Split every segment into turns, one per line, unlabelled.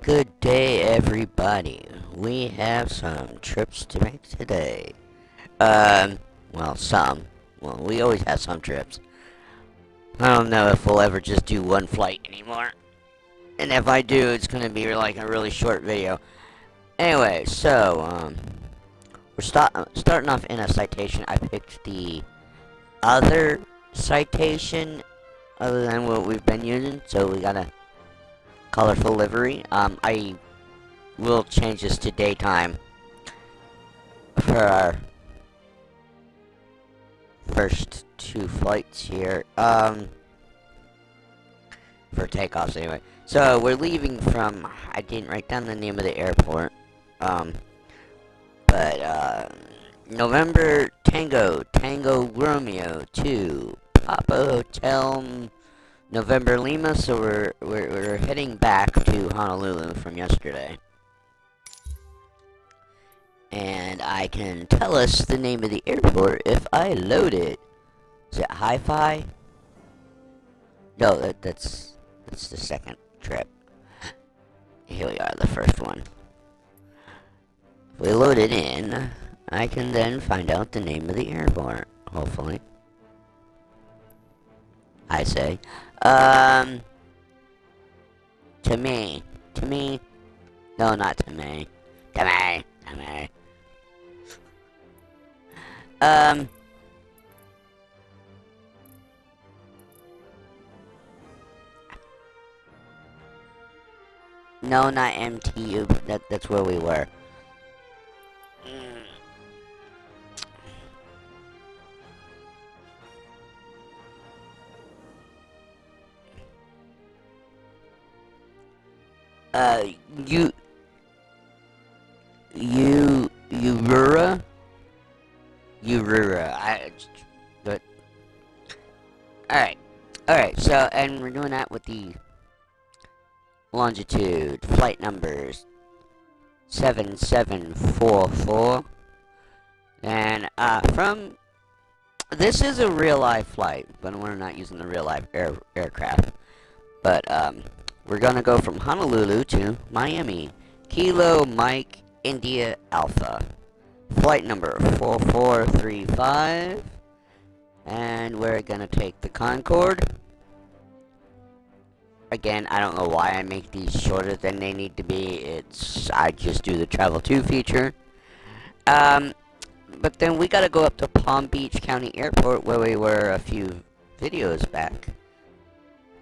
Good day, everybody. We have some trips to make today. Well, some. Well, we always have some trips. I don't know if we'll ever just do one flight anymore. And if I do, it's gonna be like a really short video. Anyway, so, we're starting off in a citation. I picked the other citation other than what we've been using, so we got a colorful livery. I will change this to daytime for our first two flights here, for takeoffs anyway. So, we're leaving from, I didn't write down the name of the airport, November Tango Romeo 2, Papa Hotel, November Lima, so we're heading back to Honolulu from yesterday. And I can tell us the name of the airport if I load it. Is it Hi-Fi? No, that's the second trip. Here we are, the first one. If we load it in, I can then find out the name of the airport, hopefully. I say. To me. No, not to me. To me. No, not MTU, but that's where we were. Urura, but, alright, so, and we're doing that with the longitude, flight numbers, 7744, and, this is a real-life flight, but we're not using the real-life aircraft, but, we're gonna go from Honolulu to Miami. Kilo Mike India Alpha. Flight number 4435. And we're gonna take the Concorde. Again, I don't know why I make these shorter than they need to be. I just do the Travel 2 feature. But then we gotta go up to Palm Beach County Airport, where we were a few videos back,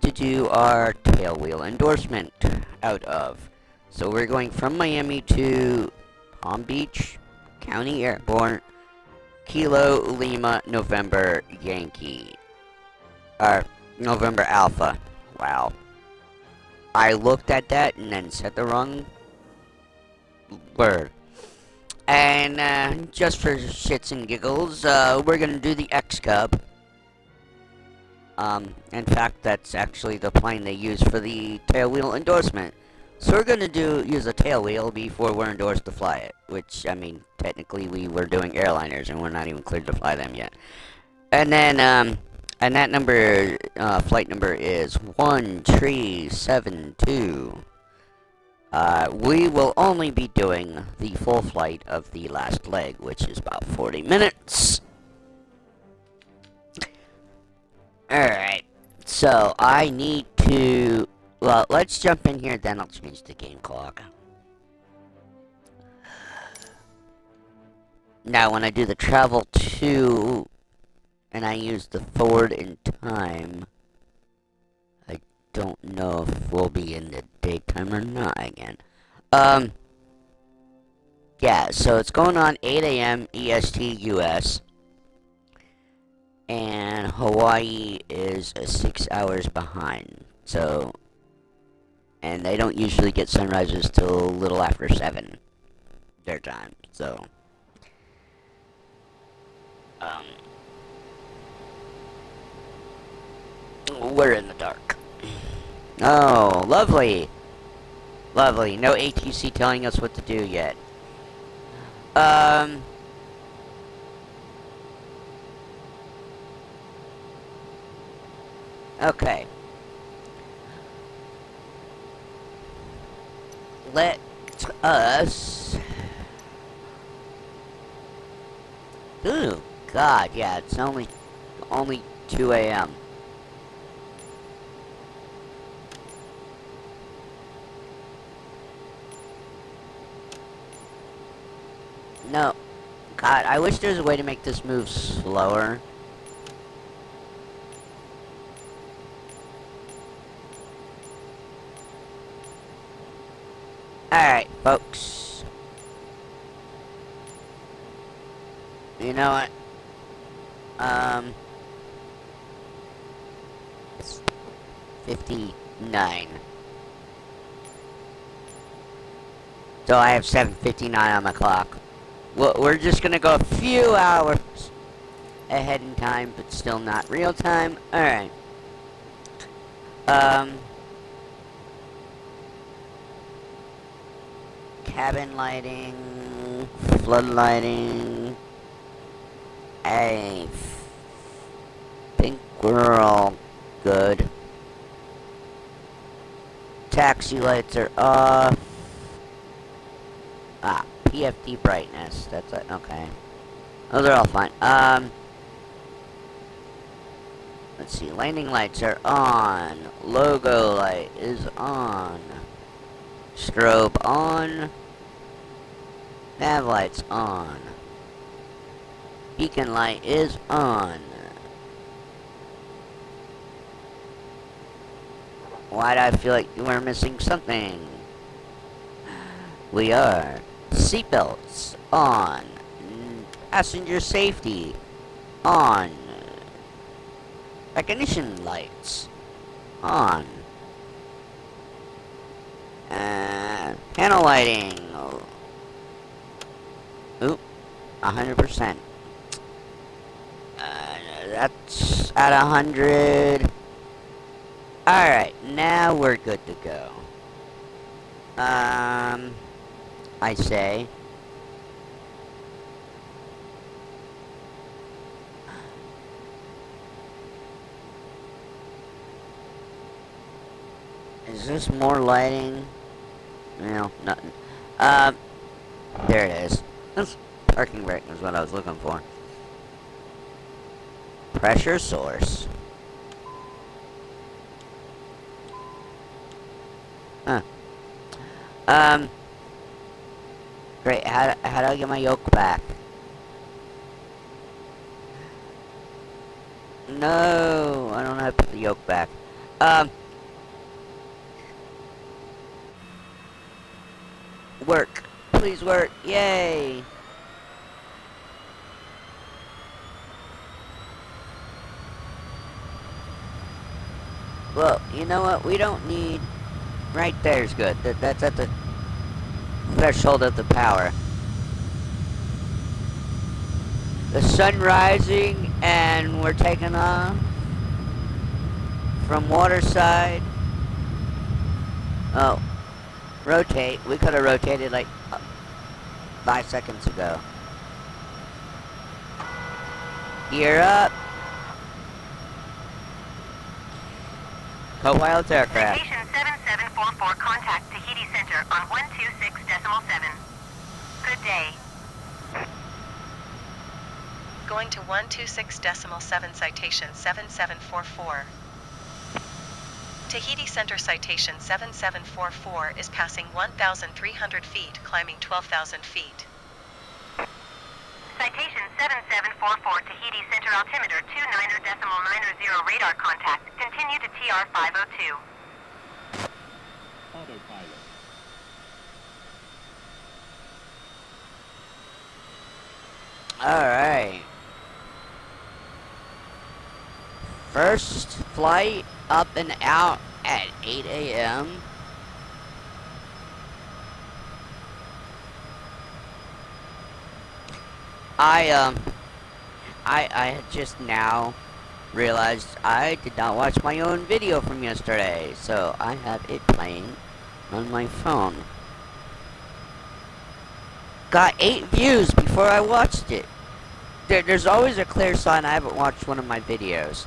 to do our tailwheel endorsement out of. So we're going from Miami to Palm Beach County Airport, Kilo Lima November Yankee. November Alpha. Wow. I looked at that and then said the wrong word. And just for shits and giggles, we're gonna do the X-Cub. In fact, that's actually the plane they use for the tailwheel endorsement. So we're gonna use a tailwheel before we're endorsed to fly it. Which, I mean, technically we were doing airliners and we're not even cleared to fly them yet. And then, and that number, flight number is 1372. We will only be doing the full flight of the last leg, which is about 40 minutes. Alright, so I need to, well, let's jump in here, then I'll change the game clock. Now, when I do the Travel 2, and I use the forward in time, I don't know if we'll be in the daytime or not again. Yeah, so it's going on 8 a.m. EST US. And Hawaii is 6 hours behind, so, and they don't usually get sunrises till a little after 7 their time, so, we're in the dark. Oh, lovely, no ATC telling us what to do yet. Okay. let us... Ooh, God, yeah, it's only 2 a.m. No. God, I wish there was a way to make this move slower. Alright, folks. You know what? It's 59. So I have 7:59 on my clock. Well, we're just gonna go a few hours ahead in time, but still not real time. Alright. Cabin lighting, flood lighting. I think we're all good. Taxi lights are off. Ah, PFD brightness. That's it. Okay. Those are all fine. Let's see. Landing lights are on. Logo light is on. Strobe on. Nav lights on. Beacon light is on. Why do I feel like we're missing something? We are. Seatbelts on. Passenger safety on. Recognition lights on. Panel lighting. Oop, 100%. That's at 100. Alright, now we're good to go. I say. Is this more lighting? No, nothing. There it is. This parking brake is what I was looking for. Pressure source. Huh. Great, how do I get my yoke back? No, I don't know how to put the yoke back. Work. Please work. Yay. Well, you know what? We don't need... Right there's good. That's at the threshold of the power. The sun rising and we're taking off from Waterside. Oh. Rotate. We could have rotated like 5 seconds ago. Gear up. Co-pilot's aircraft.
Citation 7744, contact Tahiti Center on 126.7. Good day. Going to 126.7, citation 7744. Tahiti Center citation 7744 is passing 1,300 feet, climbing 12,000 feet. Citation 7744, Tahiti Center altimeter 29.90, radar contact. Continue to TR 502.
Autopilot.
Alright. First flight up and out at 8 a.m. I had just now realized I did not watch my own video from yesterday, so I have it playing on my phone. Got 8 views before I watched it. There's always a clear sign I haven't watched one of my videos.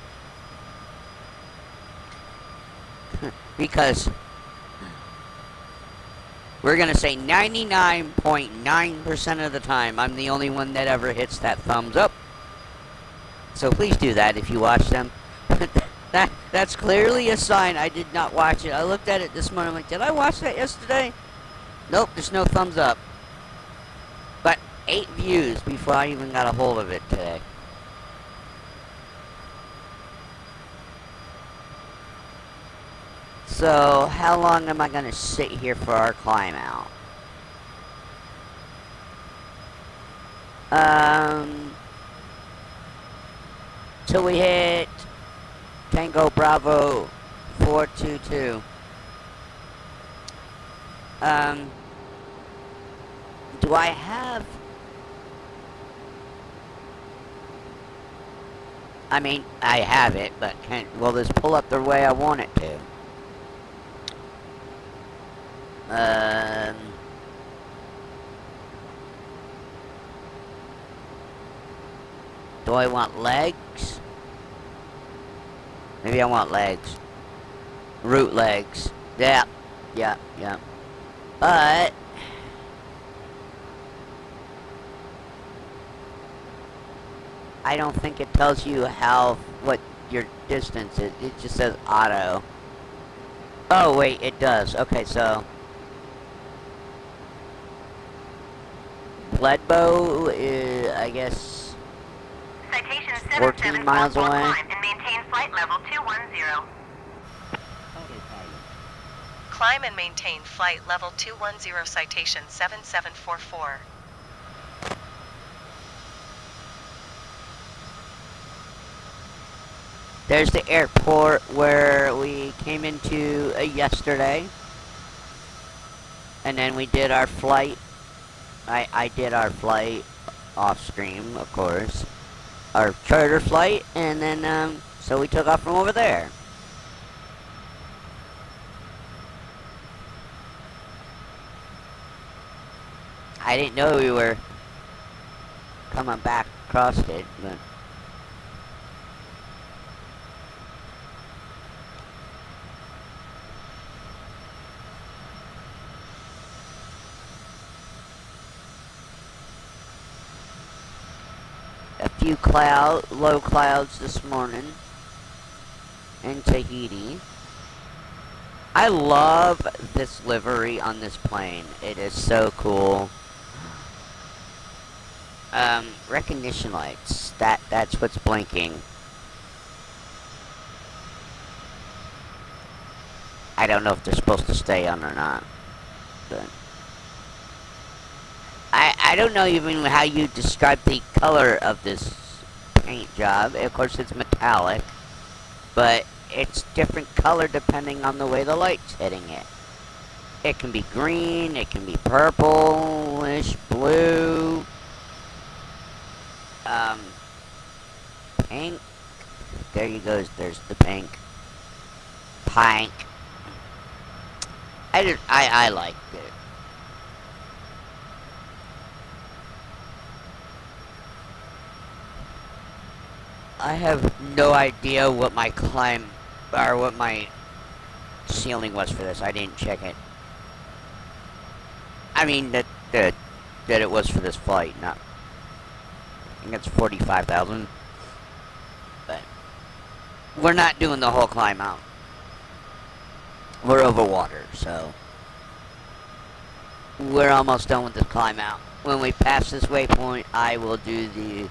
We're gonna say 99.9% of the time, I'm the only one that ever hits that thumbs up. So please do that if you watch them. That's clearly a sign I did not watch it. I looked at it this morning, I'm like, did I watch that yesterday? Nope, there's no thumbs up. But 8 views before I even got a hold of it today. So, how long am I gonna sit here for our climb out? Till we hit Tango Bravo 422. Do I have... I mean, I have it, but will this pull up the way I want it to? Do I want legs? Maybe I want legs. Root legs. Yeah. But... I don't think it tells you what your distance is. It just says auto. Oh, wait, it does. Okay, so... Leadbow is, I guess...
Citation
14 miles away.
Climb and maintain flight level 210.
Climb and maintain flight level 210, citation 7744.
There's the airport where we came into yesterday. And then we did our flight. I did our flight off screen, of course. Our charter flight, and then, so we took off from over there. I didn't know we were coming back across it, but... A few low clouds this morning in Tahiti. I love this livery on this plane. It is so cool. Recognition lights. That's what's blinking. I don't know if they're supposed to stay on or not, but... I don't know even how you describe the color of this paint job. Of course, it's metallic, but it's different color depending on the way the light's hitting it. It can be green, it can be purplish, blue, pink. There you go. There's the pink. Pink. I liked it. I have no idea what my climb, or what my ceiling was for this. I didn't check it. I mean, that it was for this flight, not... I think it's 45,000. But we're not doing the whole climb out. We're over water, so... We're almost done with this climb out. When we pass this waypoint, I will do the...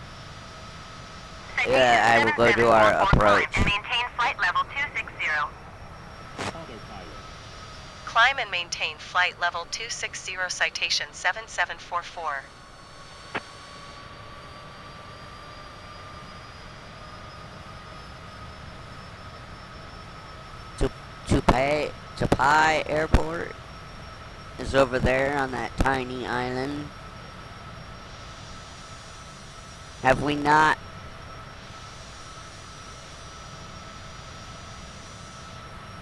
I will go do our approach.
And maintain flight level 260.
Climb and maintain flight level 260, citation 7744.
Tupai Airport is over there on that tiny island. Have we not?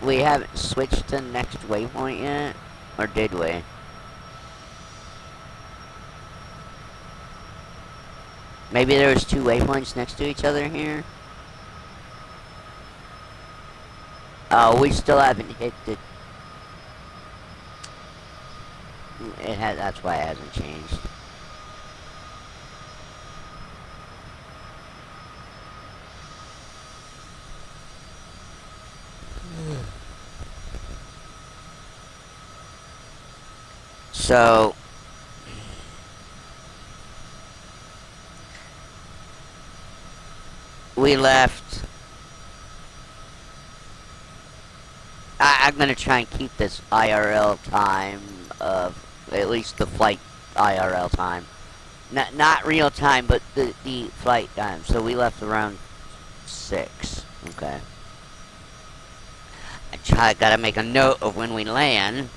We haven't switched to the next waypoint yet? Or did we? Maybe there was 2 waypoints next to each other here? Oh, we still haven't hit the... That's why it hasn't changed. So we left. I'm gonna try and keep this IRL time of at least the flight IRL time. Not real time, but the flight time. So we left around 6. Okay. Gotta make a note of when we land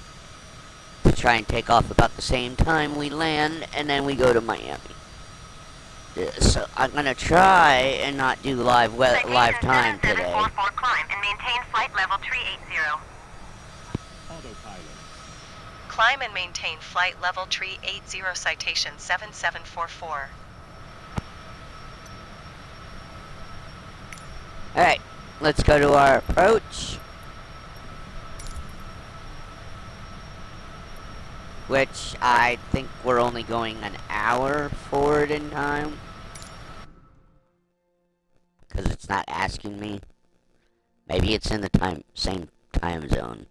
to try and take off about the same time we land, and then we go to Miami. So I'm gonna try and not do live time today.
7744 climb and maintain flight level 380.
Autopilot.
Climb and maintain flight level 380 citation 7744.
Alright, let's go to our approach. Which I think we're only going an hour forward in time. Because it's not asking me. Maybe it's in the same time zone.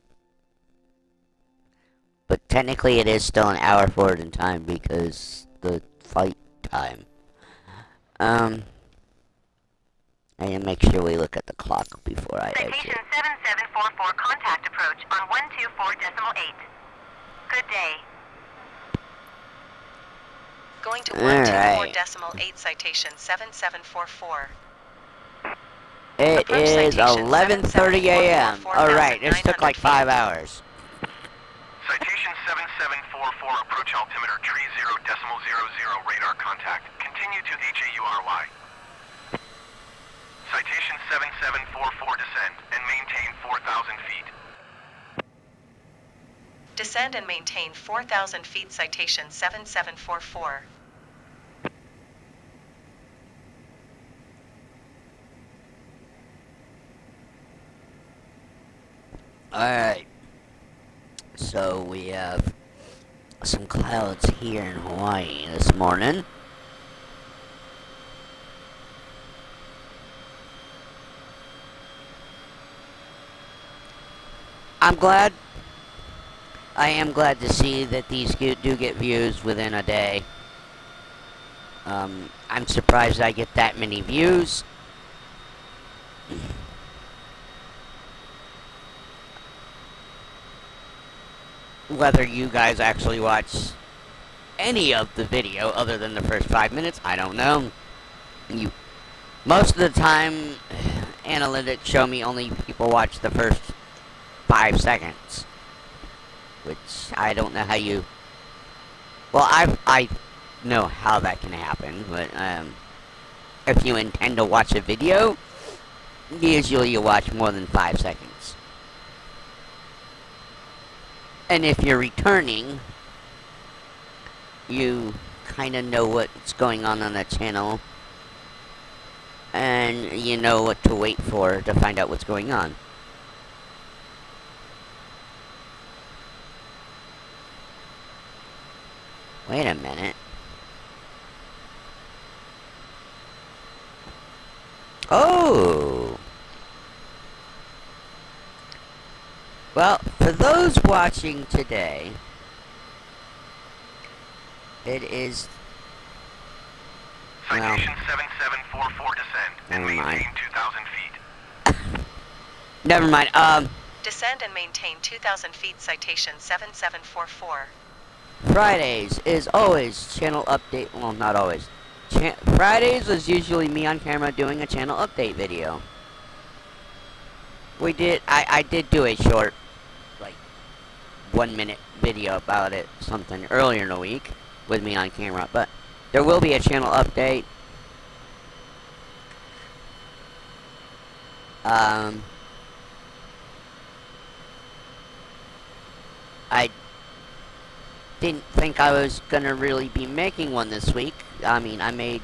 But technically it is still an hour forward in time because the flight time. I need to make sure we look at the clock before I
Citation
exit.
7744 contact approach on 124.8. Good day.
Going to
Alright.
124.8 citation 7744.
It
Approach
is
citation
11:30 a.m.
7744,
Alright, this took like 5
feet.
hours.
Citation 7744, approach altimeter 30.00 radar contact. Continue to HAURY. Citation 7744, descend and maintain 4,000 feet.
Descend and maintain 4,000 feet citation 7744.
Alright. So we have some clouds here in Hawaii this morning. I am glad to see that these do get views within a day. I'm surprised I get that many views. Whether you guys actually watch any of the video other than the first 5 minutes, I don't know. Most of the time, analytics show me only people watch the first 5 seconds. Which, I don't know how you... Well, I know how that can happen, but, if you intend to watch a video, usually you watch more than 5 seconds. And if you're returning, you kind of know what's going on the channel, and you know what to wait for to find out what's going on. Wait a minute. Oh! Well, for those watching today, it is...
Citation 7744, descend and
Never mind.
maintain 2,000 feet.
Never mind.
Descend and maintain 2,000 feet citation 7744.
Fridays is always channel update. Well, not always. Fridays is usually me on camera doing a channel update video. I did do a short, like, 1 minute video about it, something earlier in the week with me on camera, but there will be a channel update. I didn't think I was gonna really be making one this week. I mean, I made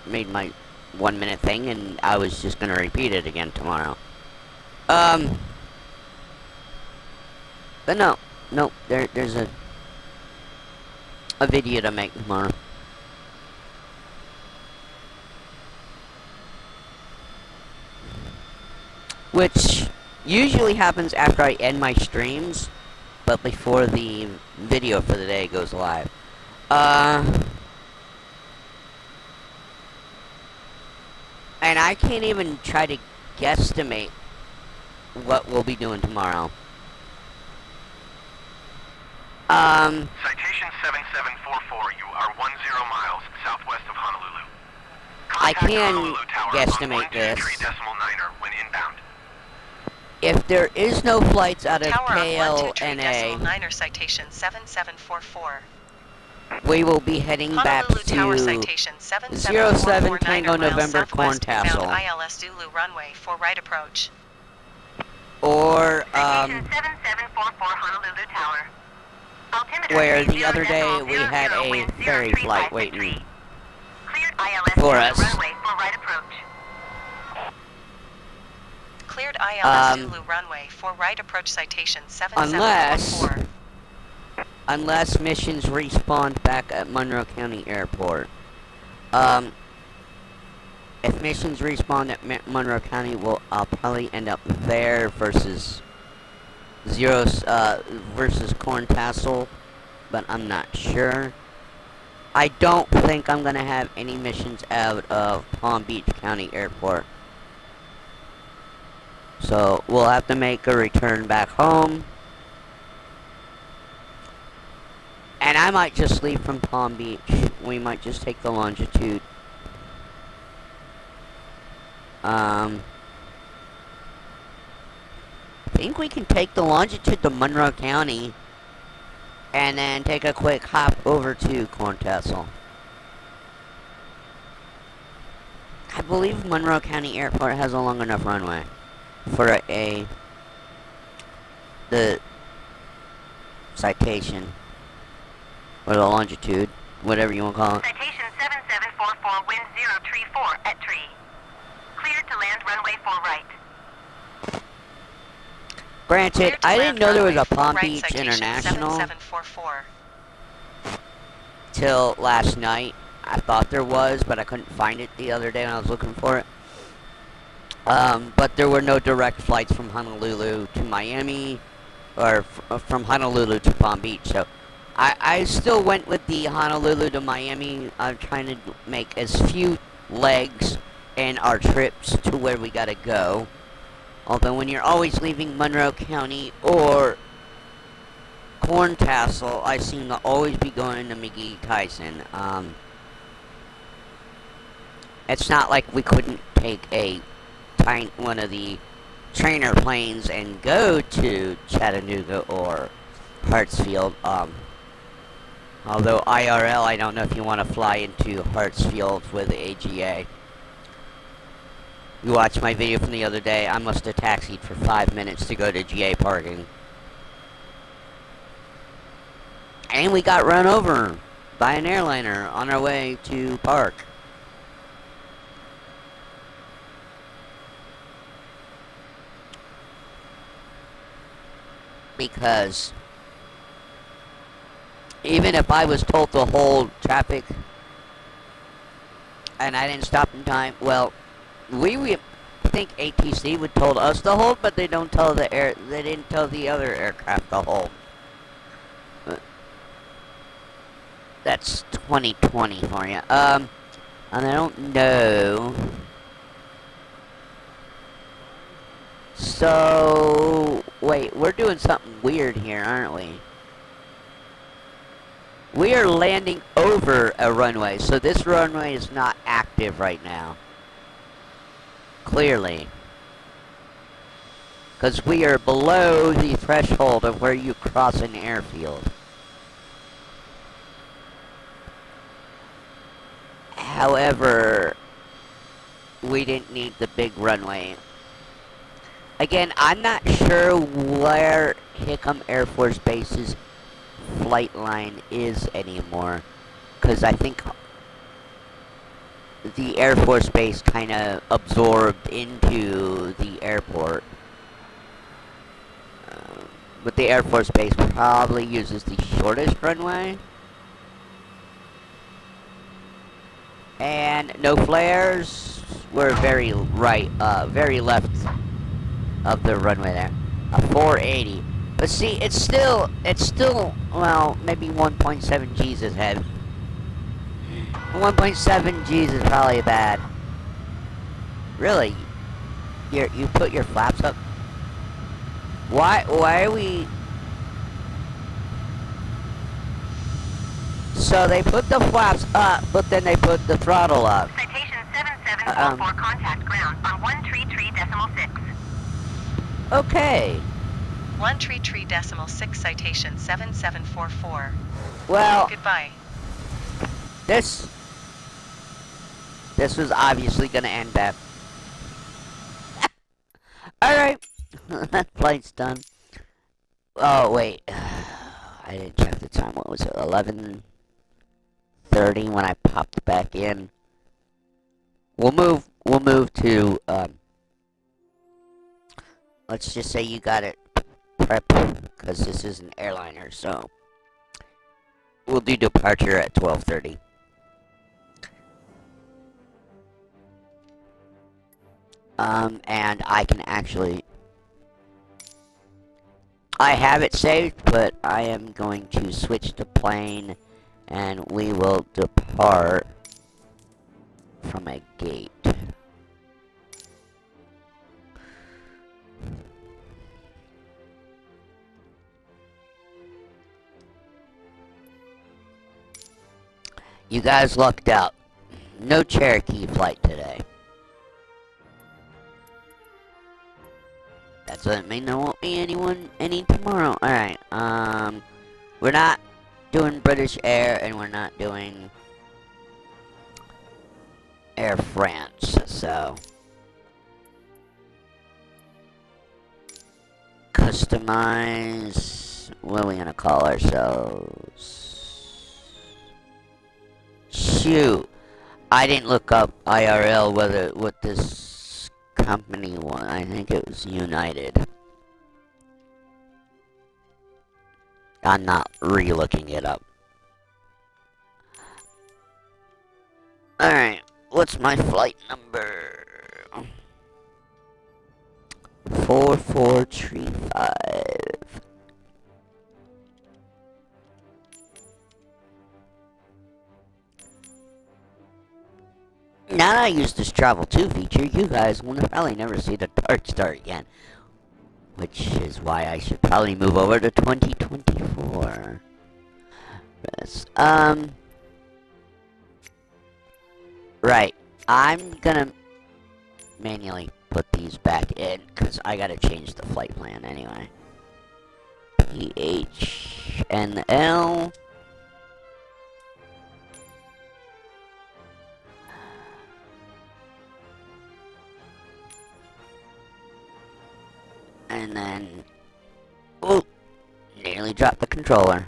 my 1 minute thing, and I was just gonna repeat it again tomorrow. But no, there's a a video to make tomorrow. Which usually happens after I end my streams, but before the video for the day goes live. And I can't even try to guesstimate what we'll be doing tomorrow.
Citation 7744, you are 10 miles southwest of Honolulu.
I
Contact
can
Honolulu Tower
guesstimate
on
this.
123.9 when inbound.
If there is no flights out of
Tower on
KLNA,
123.9 citation 7744.
we will be heading back
Honolulu Tower
to
citation
07
7744
Tango November Corn Tassel.
ILS Zulu runway for right approach.
Or,
Citation 7744 Honolulu Tower. Altimeter
where the
30
other day we
00,
had a
wind
ferry
035
flight
degree.
waiting
Cleared ILS
for
Zulu
us.
runway for right approach.
Cleared ILS Zulu runway for right approach citation 7744.
Unless missions respawn back at Monroe County Airport. If missions respawn at Monroe County, I'll probably end up there versus versus Corn Tassel, but I'm not sure. I don't think I'm gonna have any missions out of Palm Beach County Airport. So we'll have to make a return back home. And I might just leave from Palm Beach. We might just take the longitude. I think we can take the longitude to Monroe County and then take a quick hop over to Corn Tassel. I believe Monroe County Airport has a long enough runway for the citation or the longitude, whatever you want to call it.
Citation 7744 wind 034 at tree. Cleared to land runway for right.
Granted,
Cleared to
I
land
didn't know there was
runway
a
for
Palm
right
Beach
citation
International
7744.
till last night. I thought there was, but I couldn't find it the other day when I was looking for it. But there were no direct flights from Honolulu to Miami, or from Honolulu to Palm Beach, so I still went with the Honolulu to Miami. I'm trying to make as few legs in our trips to where we gotta go. Although when you're always leaving Monroe County or Corn Tassel, I seem to always be going to McGee Tyson. It's not like we couldn't take one of the trainer planes and go to Chattanooga or Hartsfield. Although IRL, I don't know if you want to fly into Hartsfield with the AGA. You watched my video from the other day. I must have taxied for 5 minutes to go to GA parking. And we got run over by an airliner on our way to park. Because even if I was told to hold traffic and I didn't stop in time, well, we think ATC would told us to hold, but they didn't tell the other aircraft to hold. That's 2020 for you. And I don't know. So, wait, we're doing something weird here, aren't we? We are landing over a runway, so this runway is not active right now. Clearly. Because we are below the threshold of where you cross an airfield. However, we didn't need the big runway. Again, I'm not sure where Hickam Air Force Base's flight line is anymore, because I think the Air Force Base kind of absorbed into the airport. But the Air Force Base probably uses the shortest runway. And no flares. We're very right, very left of the runway there. A 480. But see, it's still, well, maybe 1.7 G's is heavy. 1.7 G's is probably bad. Really? You put your flaps up? Why are we... So they put the flaps up, but then they put the throttle up.
Citation 7744, contact ground on 133.6.
Okay.
133.6, citation 7744.
Well,
Goodbye.
this was obviously gonna end bad. Alright. That flight's done. Oh, wait. I didn't check the time. What was it? 11:30 when I popped back in. We'll move to, let's just say you got it prep, because this is an airliner, so we'll do departure at 12:30. And I can actually... I have it saved, but I am going to switch to plane, and we will depart from a gate. You guys lucked out. No Cherokee flight today. That doesn't mean there won't be any tomorrow. Alright, we're not doing British Air, and we're not doing Air France, so... Customize... What are we gonna call ourselves? Shoot! I didn't look up IRL what this company was. I think it was United. I'm not re-looking it up. Alright, what's my flight number? 4435. Now that I use this travel to feature, you guys will probably never see the dark star again. Which is why I should probably move over to 2024. Yes. Right. I'm gonna manually put these back in, because I gotta change the flight plan anyway. Phnl. And then... Oh! Nearly dropped the controller.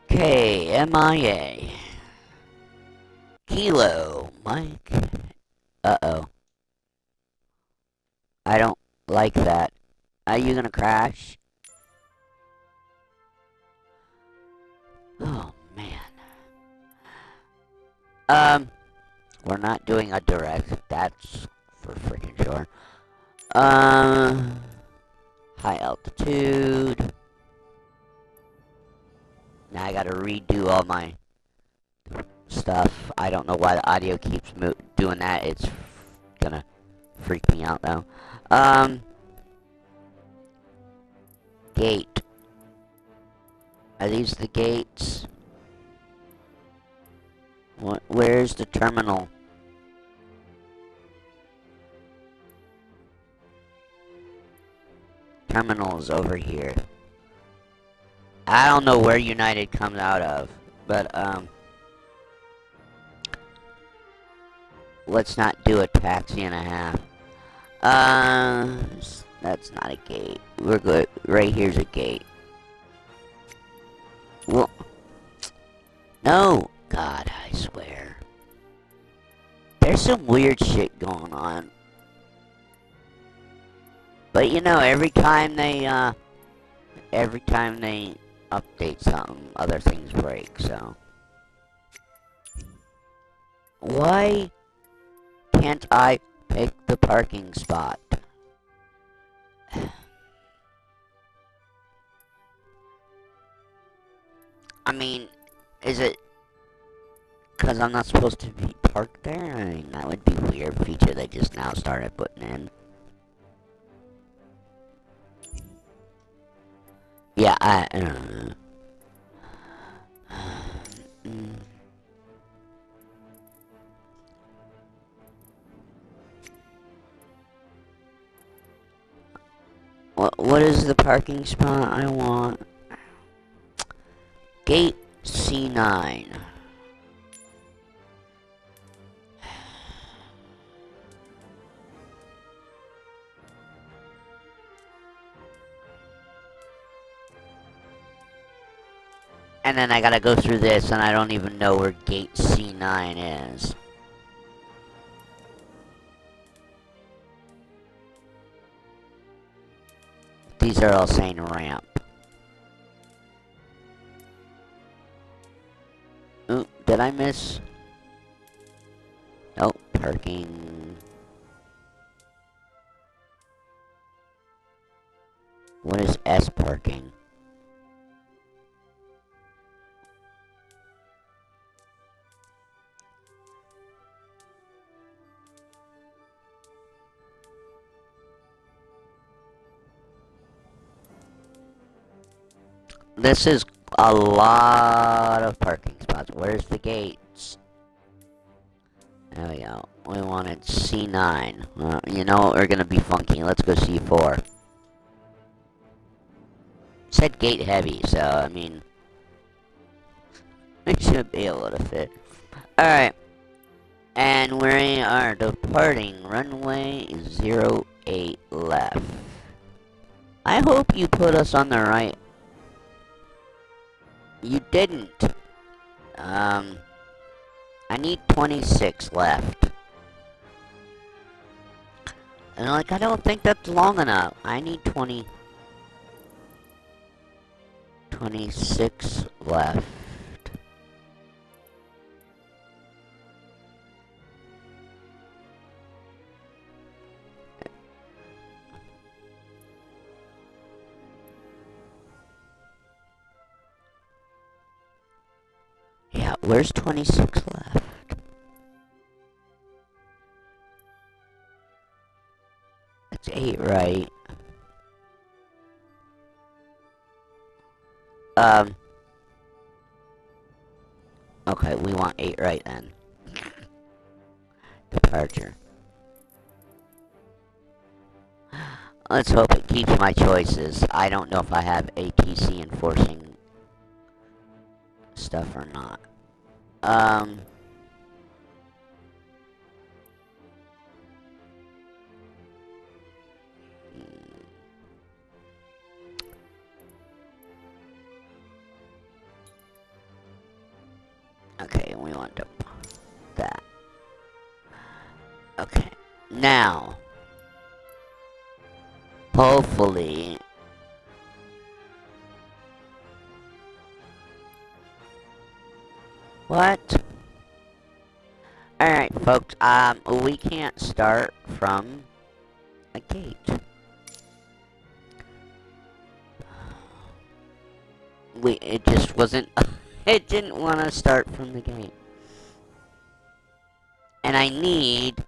Kmia. Kilo. Mike. Uh-oh. I don't like that. Are you gonna crash? Oh, man. We're not doing a direct. That's for freaking sure. High altitude. Now I gotta redo all my stuff. I don't know why the audio keeps doing that. It's gonna freak me out though. Gate. Are these the gates? Where's the terminal? Terminal is over here. I don't know where United comes out of, but let's not do a taxi and a half. That's not a gate. We're good. Right here's a gate. Well, no, God, I swear. There's some weird shit going on. But you know, every time they update something, other things break, so. Why can't I pick the parking spot? I mean, is it because I'm not supposed to be parked there? I mean, that would be a weird feature they just now started putting in. Yeah, I don't know. What is the parking spot I want? Gate C9. And then I gotta go through this, and I don't even know where gate C9 is. These are all saying ramp. Ooh, did I miss? Nope, parking. What is S parking? This is a lot of parking spots. Where's the gates? There we go. We wanted C9. You know what? We're gonna be funky. Let's go C4. Said gate heavy, so I mean, we should be able to fit. Alright. And we are departing runway 08 left. I hope you put us on the right. You didn't. I need 26 left. And like, I don't think that's long enough. I need 26 left. Yeah, where's 26 left? That's 8, right? Okay, we want 8 right then. Departure. Let's hope it keeps my choices. I don't know if I have ATC enforcing stuff or not. Okay, we want to that. Okay, now, hopefully, what? Alright, folks, we can't start from a gate. It just wasn't, it didn't want to start from the gate. And I needed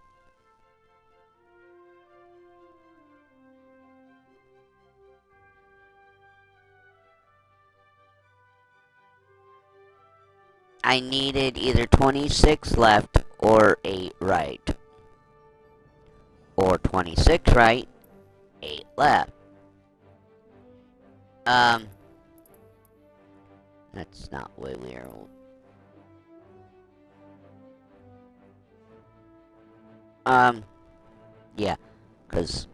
either 26 left or 8 right. Or 26 right, 8 left. That's not the way we are. Yeah, because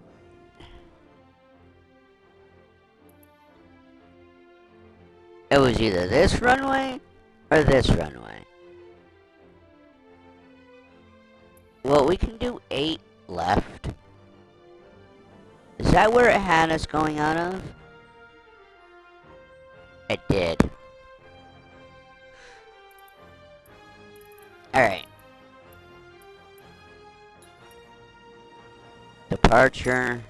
it was either this runway or this runway. Well, we can do 8 left. Is that where it had us going out of? It did. Alright. departure.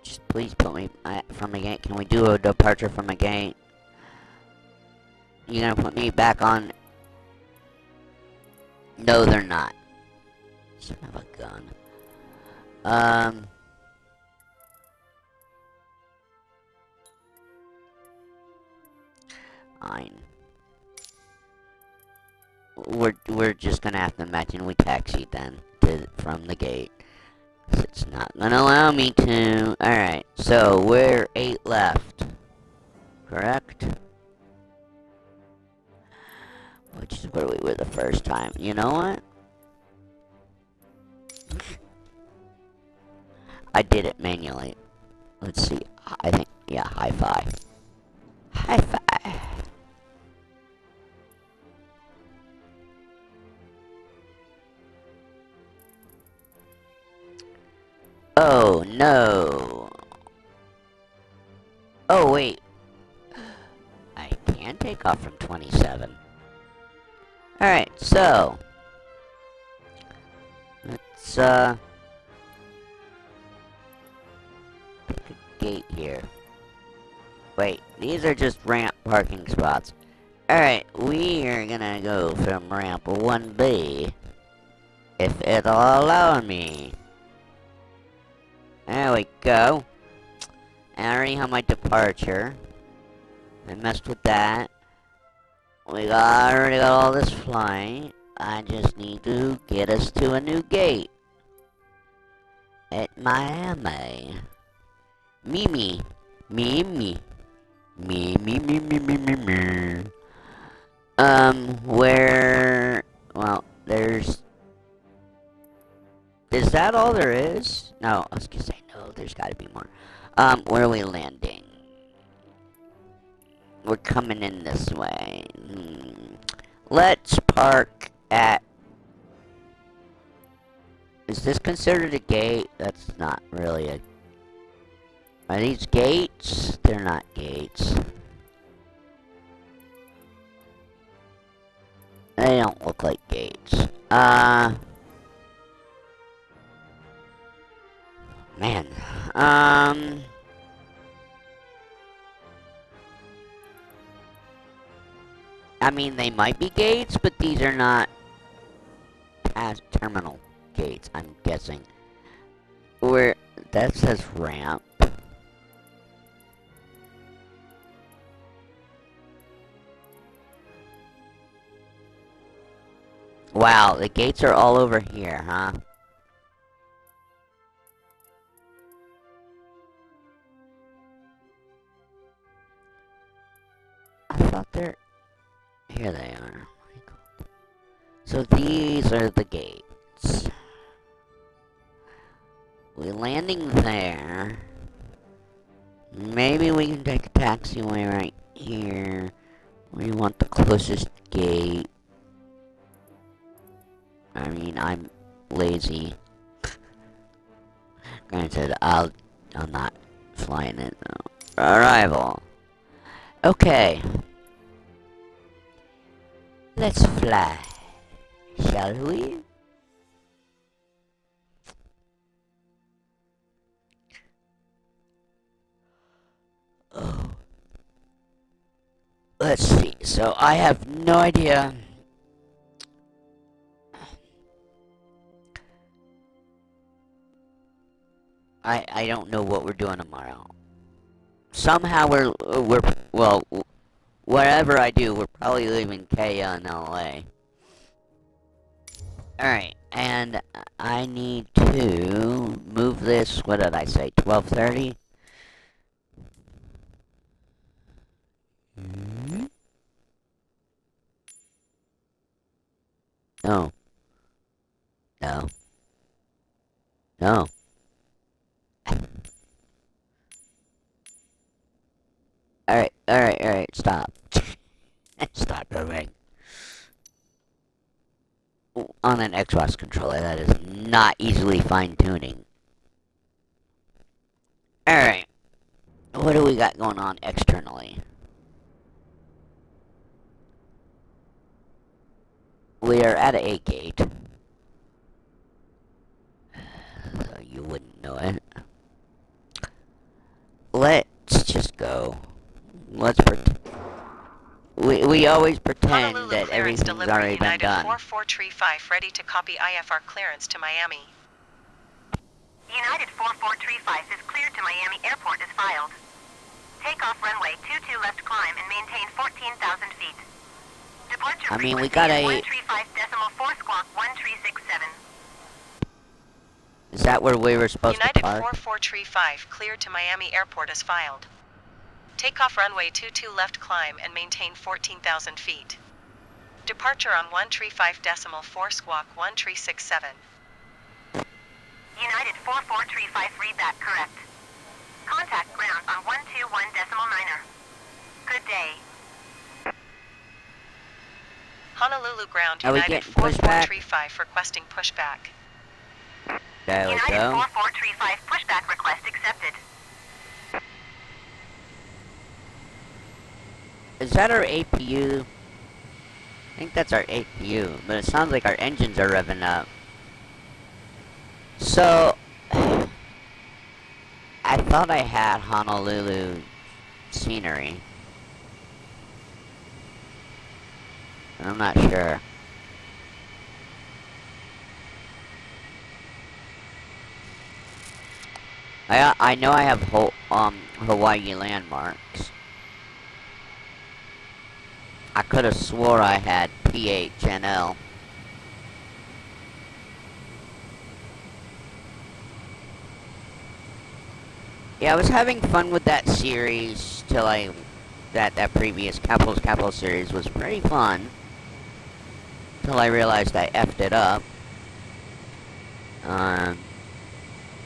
Just please put me from the gate. Can we do a departure from the gate? You gonna put me back on? No, they're not. Son of a gun. Fine. We're just gonna have to imagine we taxi then from the gate. It's not gonna allow me to. Alright, so we're 8 left. Correct? Which is where we were the first time. You know what? I did it manually. Let's see. I think, yeah, high five. High five. Oh, no. Oh, wait. I can take off from 27. Alright, so. Let's, pick a gate here. Wait, these are just ramp parking spots. Alright, we are gonna go from ramp 1B. If it'll allow me. There we go. I already have my departure. I messed with that. We already got all this flying. I just need to get us to a new gate. At Miami. Mimi. Mimi. Me. Where... Well, there's... Is that all there is? No, I was gonna say no, there's gotta be more. Where are we landing? We're coming in this way. Let's park at... Is this considered a gate? That's not really a... Are these gates? They're not gates. They don't look like gates. Man. I mean, they might be gates, but these are not past terminal gates, I'm guessing. Where that says ramp. Wow, the gates are all over here, huh? I thought they're... Here they are. So these are the gates. We're landing there. Maybe we can take a taxiway right here. We want the closest gate. I mean, I'm lazy. Granted, I'm not flying it though. Arrival. Okay. Let's fly. Shall we? Oh. Let's see. So I have no idea. I don't know what we're doing tomorrow. Somehow we're well, whatever I do, we're probably leaving Kaya in LA. Alright, and I need to move this, what did I say, 12:30? No. No. No. Alright, stop. Stop moving. On an Xbox controller, that is not easily fine-tuning. Alright. What do we got going on externally? We are at a gate. So let's we always pretend
Honolulu
that
clearance
everything's
delivery
already been
United
done.
4435 ready to copy IFR clearance to Miami.
United 4435 is cleared to Miami Airport as filed. Takeoff runway 22 left climb and maintain 14,000 feet. Departure
I mean, we
frequency
got
135.4 squawk 1367.
Is that where we were supposed
United
to park?
4435 cleared to Miami Airport as filed. Takeoff runway 22 left climb and maintain 14,000 feet. Departure on 135.4 squawk 1367.
United 4435 read that correct. Contact ground on 121.9er. Good day.
Honolulu ground
Are we
United
getting pushback?
4435 requesting pushback.
There we
United
go.
4435 pushback request accepted.
Is that our APU? I think that's our APU, but it sounds like our engines are revving up. So, I thought I had Honolulu scenery. I'm not sure. I know I have Hawaii landmarks. I could have swore I had PHNL. Yeah, I was having fun with that series till that previous Capital series was pretty fun. Till I realized I effed it up.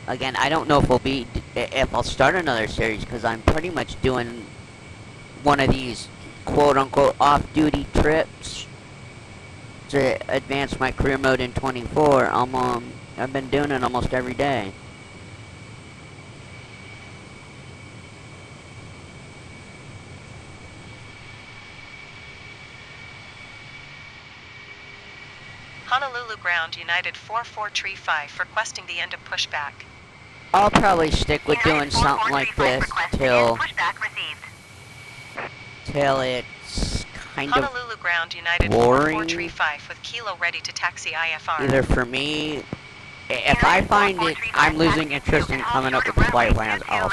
Again, I don't know if I'll start another series because I'm pretty much doing one of these quote-unquote off-duty trips to advance my career mode in 24. I've been doing it almost every day.
Honolulu ground United 4435 requesting the end of pushback.
I'll probably stick with doing
United
something like
4435
this
request
till
pushback received.
it's kind of
Honolulu ground United
boring.
4435 with Kilo ready to taxi IFR.
Either for me, if I find it, I'm losing interest in coming up with the flight plans, I'll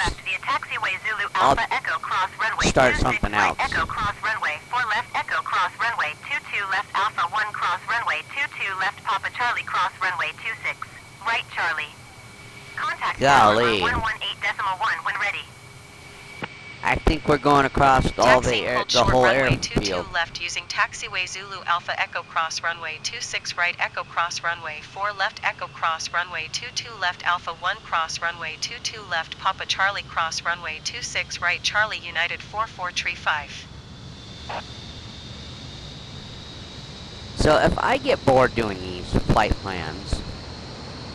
start something else.
Echo cross runway 4 left Echo cross runway 22 left Alpha 1 cross runway 22 left Papa Charlie cross runway 26 right Charlie. Contact
Golly.
118.1 when ready.
I think we're going across all
Taxiing
the
hold short
whole
runway 22
airfield.
left using taxiway Zulu Alpha Echo cross runway 26 right Echo cross runway 4 left Echo cross runway 22 left Alpha 1 cross runway 22 left Papa Charlie cross runway 26 right Charlie United 4435.
So if I get bored doing these flight plans,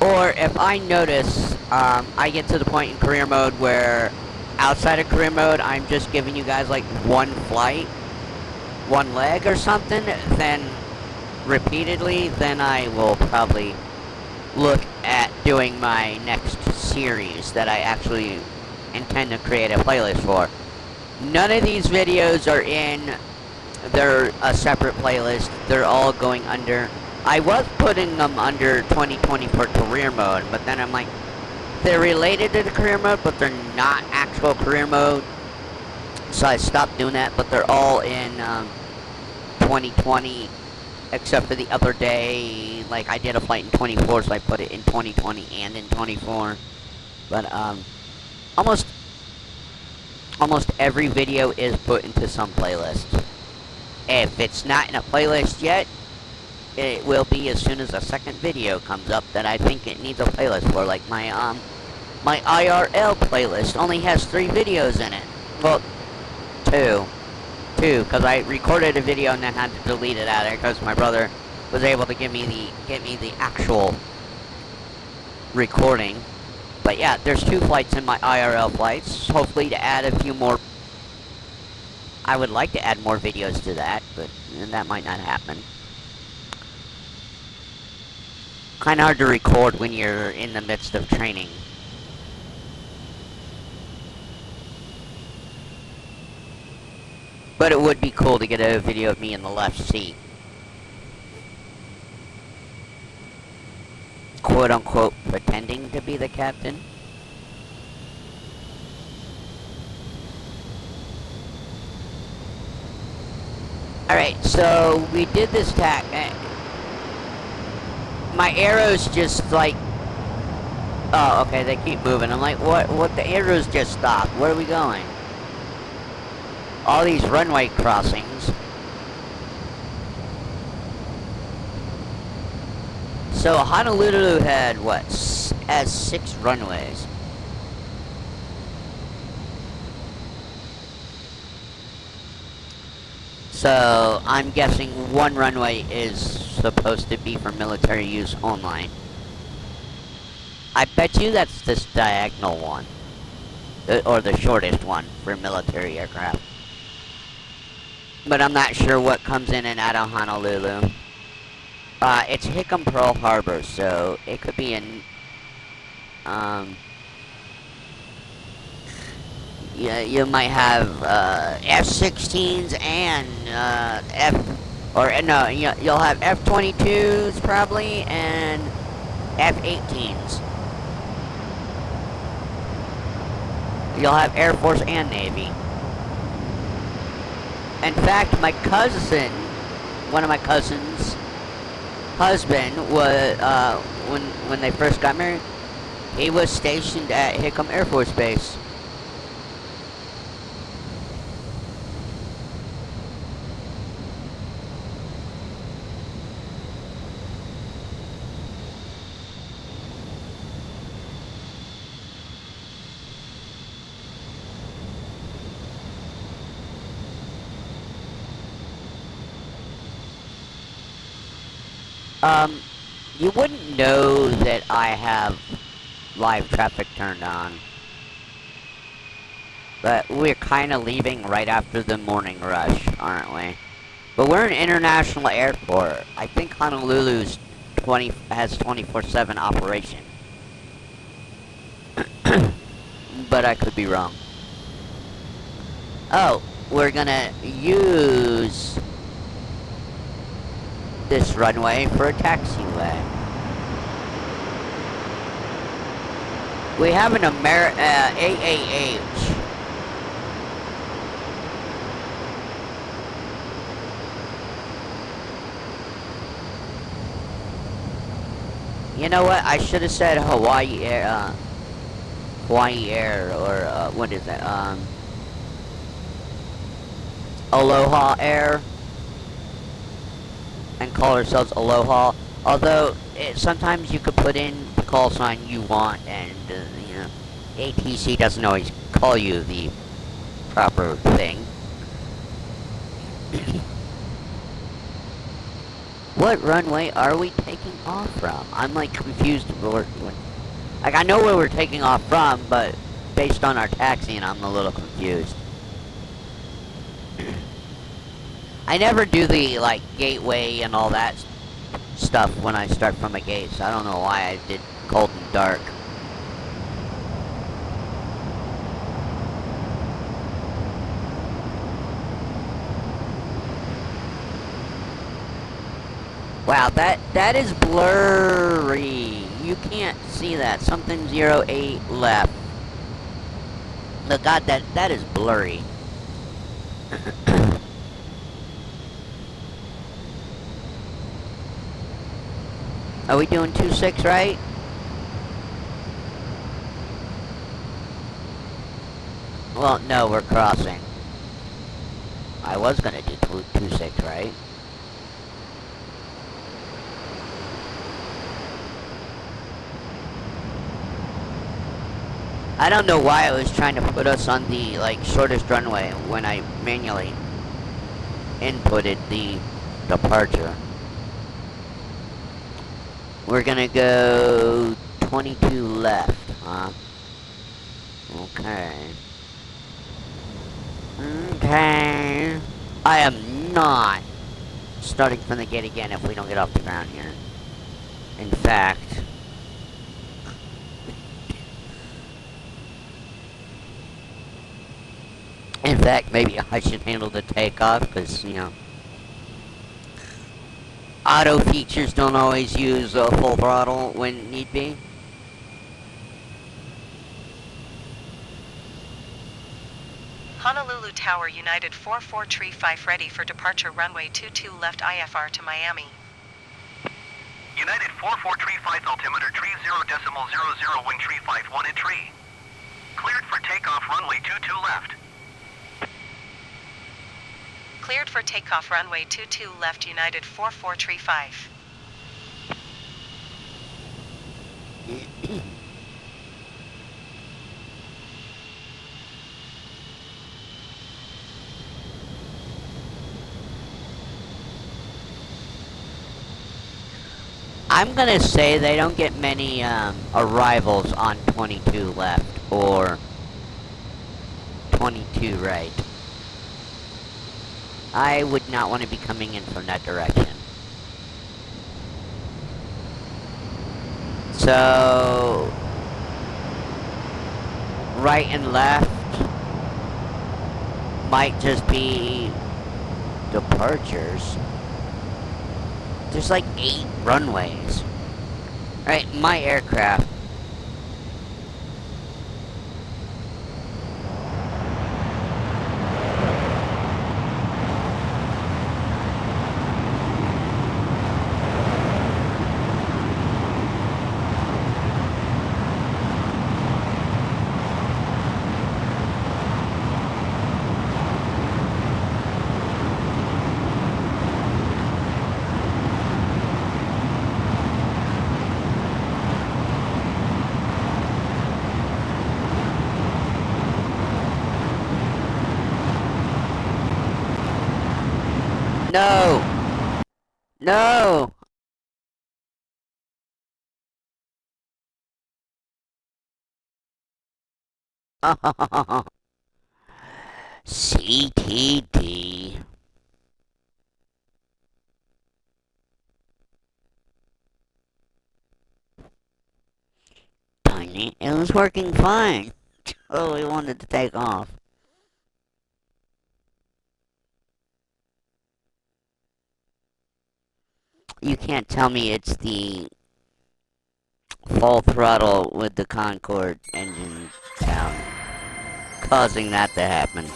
or if I notice I get to the point in career mode where outside of career mode I'm just giving you guys like one flight, one leg or something, then repeatedly, then I will probably look at doing my next series that I actually intend to create a playlist for. None of these videos are in a separate playlist. They're all going under. I was putting them under 2020 for career mode, but then I'm like, they're related to the career mode, but they're not actual career mode. So I stopped doing that, but they're all in 2020, except for the other day. Like, I did a flight in 24, so I put it in 2020 and in 24. But almost every video is put into some playlist. If it's not in a playlist yet, it will be as soon as a second video comes up that I think it needs a playlist for. Like my my IRL playlist only has 3 videos in it. Well, 2, because I recorded a video and then had to delete it out of there because my brother was able to get me the actual recording. But yeah, there's 2 flights in my IRL flights. Hopefully to add a few more. I would like to add more videos to that, but that might not happen. Kind of hard to record when you're in the midst of training. But it would be cool to get a video of me in the left seat. Quote unquote pretending to be the captain. Alright, so we did this tack. My arrows just like... Oh, okay, they keep moving. I'm like, what? The arrows just stopped. Where are we going? All these runway crossings. So Honolulu had what? Has 6 runways. So I'm guessing one runway is supposed to be for military use only. I bet you that's this diagonal one. Or the shortest one for military aircraft. But I'm not sure what comes in and out of Honolulu. It's Hickam Pearl Harbor, so it could be in, yeah, you might have, F-16s and, no, you'll have F-22s probably, and F-18s. You'll have Air Force and Navy. In fact, my cousin, one of my cousins' husband was, when they first got married, he was stationed at Hickam Air Force Base. You wouldn't know that I have live traffic turned on. But we're kind of leaving right after the morning rush, aren't we? But we're an international airport. I think Honolulu's has 24/7 operation. But I could be wrong. Oh, we're gonna use this runway for a taxiway. We have an AAH. You know what? I should have said Hawaii Air, or what is that? Aloha Air. And call ourselves Aloha. Although sometimes you could put in the call sign you want, and you know, ATC doesn't always call you the proper thing. What runway are we taking off from? I'm like confused. Like I know where we're taking off from, but based on our taxiing, I'm a little confused. I never do the, like, gateway and all that stuff when I start from a gate, so I don't know why I did cold and dark. Wow, that is blurry. You can't see that. Something 08 left. Look, God, that is blurry. Are we doing 26 right? Well, no, we're crossing. I was gonna do 26 right? I don't know why I was trying to put us on the, like, shortest runway when I manually inputted the departure. We're gonna go 22 left, huh? Okay. Okay. I am not starting from the gate again if we don't get off the ground here. In fact... In fact, maybe I should handle the takeoff, because, you know, auto features don't always use full throttle when need be.
Honolulu Tower United 4435 ready for departure runway 22 left IFR to Miami.
United 4435 altimeter tree 0.00 wind tree 51 at tree. Cleared for takeoff runway 22 left.
Cleared for takeoff runway 22 left United 4435.
I'm gonna say they don't get many arrivals on 22 left or 22 right. I would not want to be coming in from that direction. So, right and left might just be departures. There's like 8 runways. Right, my aircraft. No! No! CTD. Darn it, it was working fine. Oh, we wanted to take off. You can't tell me it's the full throttle with the Concorde engine down causing that to happen.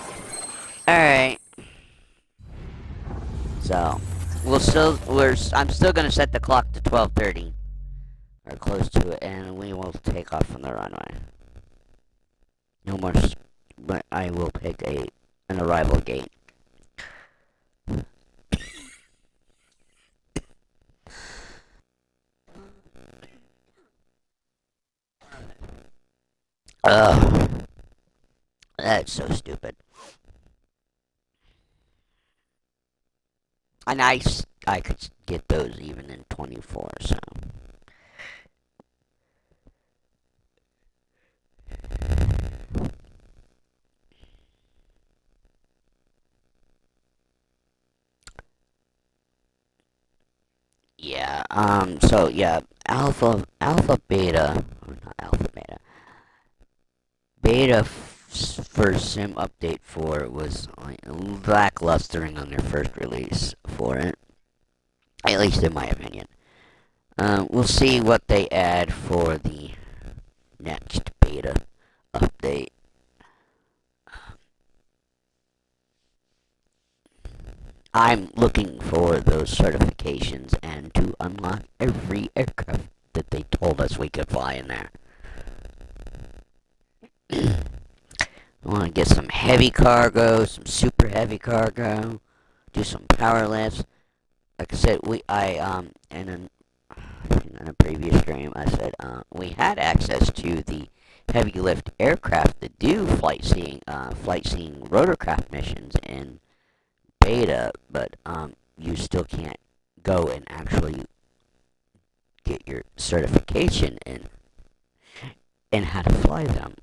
Alright. So, I'm still gonna set the clock to 12:30. Or close to it, and we will take off from the runway. No more, but I will pick an arrival gate. Ugh. That's so stupid. And I could get those even in 24, so. Yeah, so yeah, alpha, beta, or not alpha, beta for sim update 4 was like lacklustering on their first release for it. At least in my opinion. We'll see what they add for the next beta update. I'm looking for those certifications and to unlock every aircraft that they told us we could fly in there. I want to get some heavy cargo, some super heavy cargo, do some power lifts. Like I said, in a previous stream, I said, we had access to the heavy lift aircraft that do flight seeing rotorcraft missions in beta, but, you still can't go and actually get your certification in how to fly them.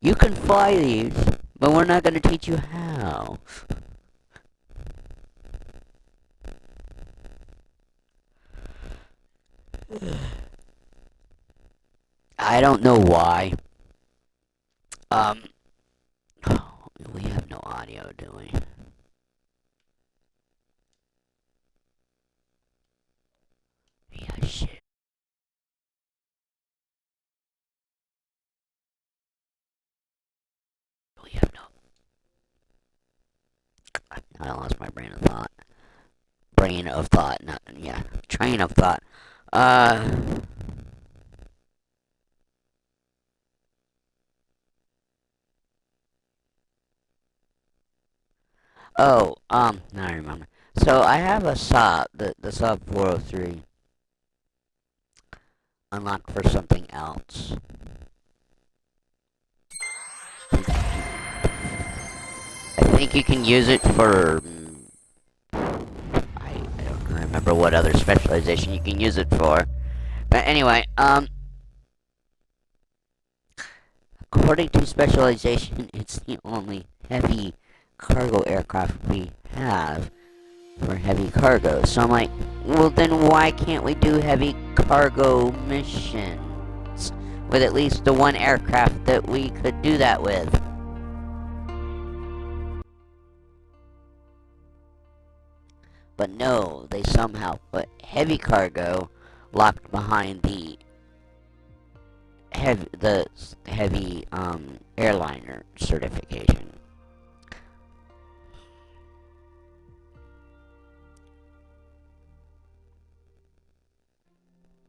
You can fly these, but we're not going to teach you how. I don't know why. audio, do we? Yeah, shit. We have no. I lost my brain of thought. Brain of thought, not, yeah, train of thought. Oh, now I remember. So I have a sub, the sub 403, unlocked for something else. I think you can use it for, I don't remember what other specialization you can use it for. But anyway, according to specialization, it's the only heavy cargo aircraft we have for heavy cargo. So I'm like, well then why can't we do heavy cargo missions with at least the one aircraft that we could do that with? But no, they somehow put heavy cargo locked behind the heavy airliner certification.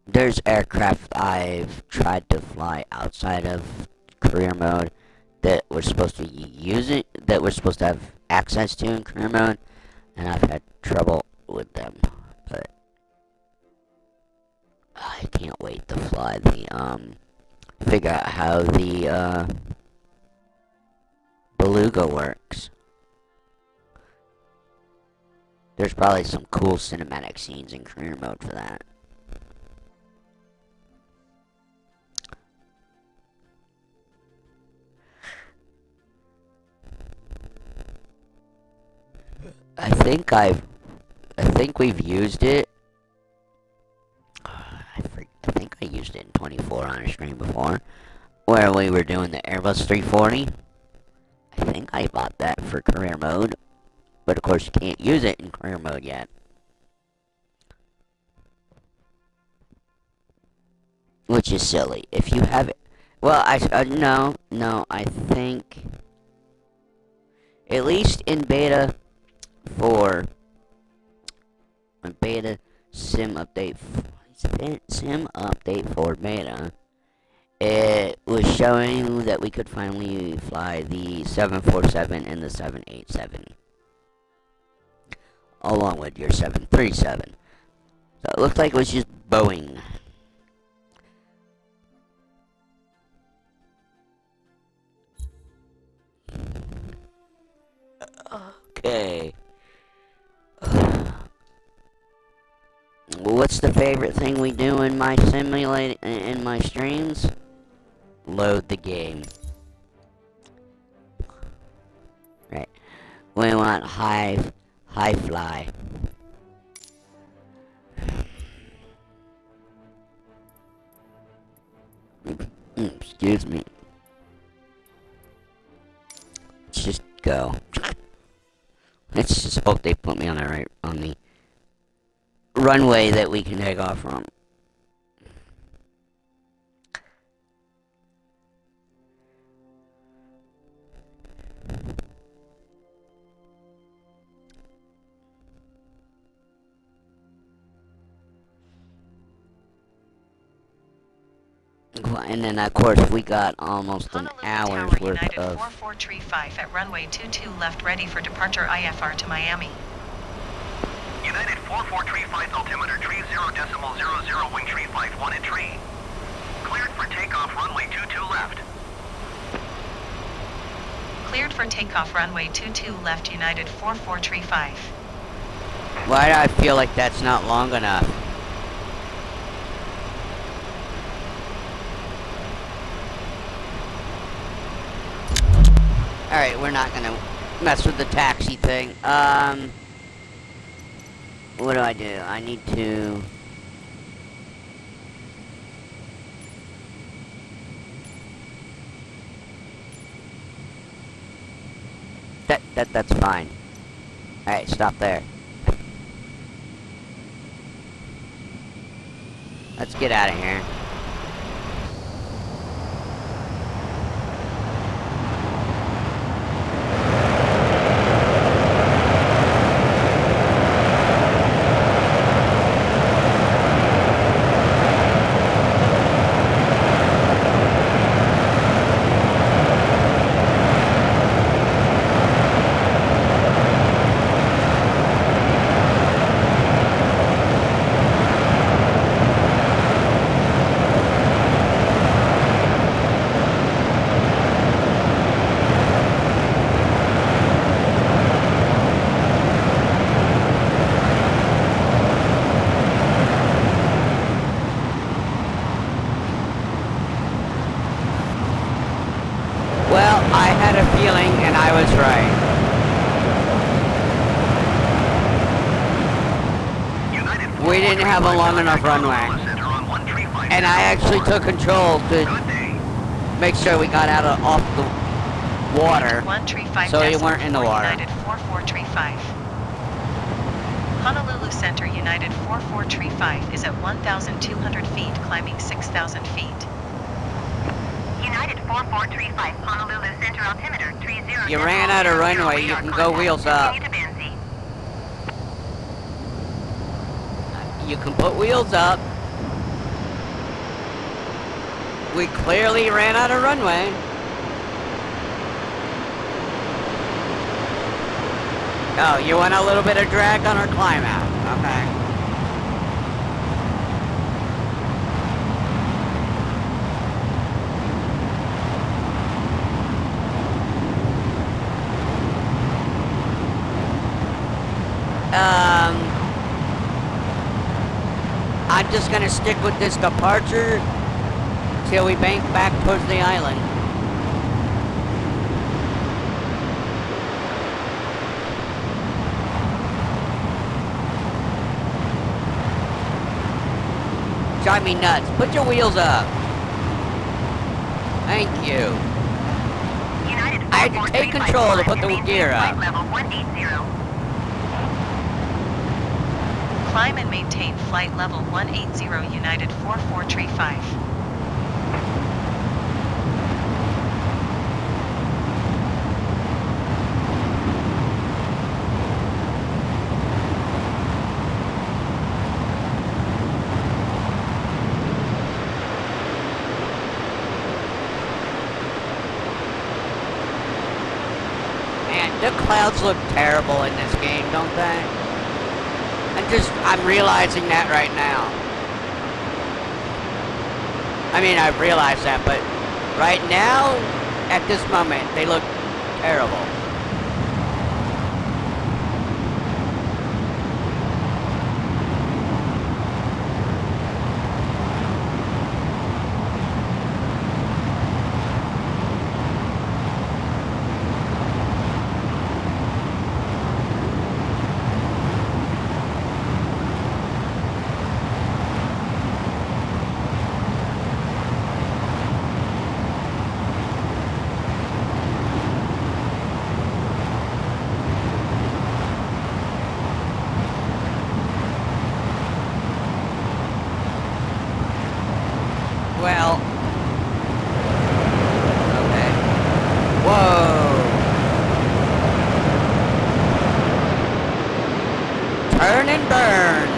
There's aircraft I've tried to fly outside of career mode that we're supposed to use it, that we're supposed to have access to in career mode, and I've had trouble with them. But I can't wait to fly the figure out how the beluga works. There's probably some cool cinematic scenes in career mode for that. I think we've used it. I think I used it in 24 on a stream before, where we were doing the Airbus 340. I think I bought that for career mode, but of course you can't use it in career mode yet. Which is silly. If you have it, well, no, I think at least in beta 4, beta sim update for beta, it was showing that we could finally fly the 747 and the 787 along with your 737. So it looked like it was just Boeing. Okay. What's the favorite thing we do in my streams? Load the game. Right. We want high fly. Excuse me. Let's just go. Let's just hope they put me on the runway that we can take off from. And then of course we got almost an hour's
Tower,
worth
United
of
4435 at runway 22 left, ready for departure IFR to Miami.
United 4435 altimeter tree 0.00, wing tree 51 at tree. Cleared for takeoff runway 22 left.
Cleared for takeoff runway 22 left, United 4435.
Why do I feel like that's not long enough? Alright, we're not gonna mess with the taxi thing. What do? I need to... That's fine. Alright, stop there. Let's get out of here. Well, I had a feeling, and I was right. We didn't have a long enough runway. And I actually took control to make sure we got out of off the water, so you weren't in the water.
United 4435. Honolulu Center United 4435 is at 1,200 feet, climbing 6,000 feet.
United 4435, Honolulu Center altimeter 30.
You ran out of runway, you can go wheels up. You can put wheels up. We clearly ran out of runway. Oh, you want a little bit of drag on our climb out. Okay. I'm just gonna stick with this departure till we bank back towards the island. Drive me nuts. Put your wheels up. Thank you. I had to take control to put the gear up.
Level 180.
Climb and maintain flight level 180 United 4435.
Man, the clouds look terrible in this game, don't they? I'm realizing that right now. I mean, I've realized that, but right now, at this moment, they look terrible. Well, okay. Whoa! Turn and burn!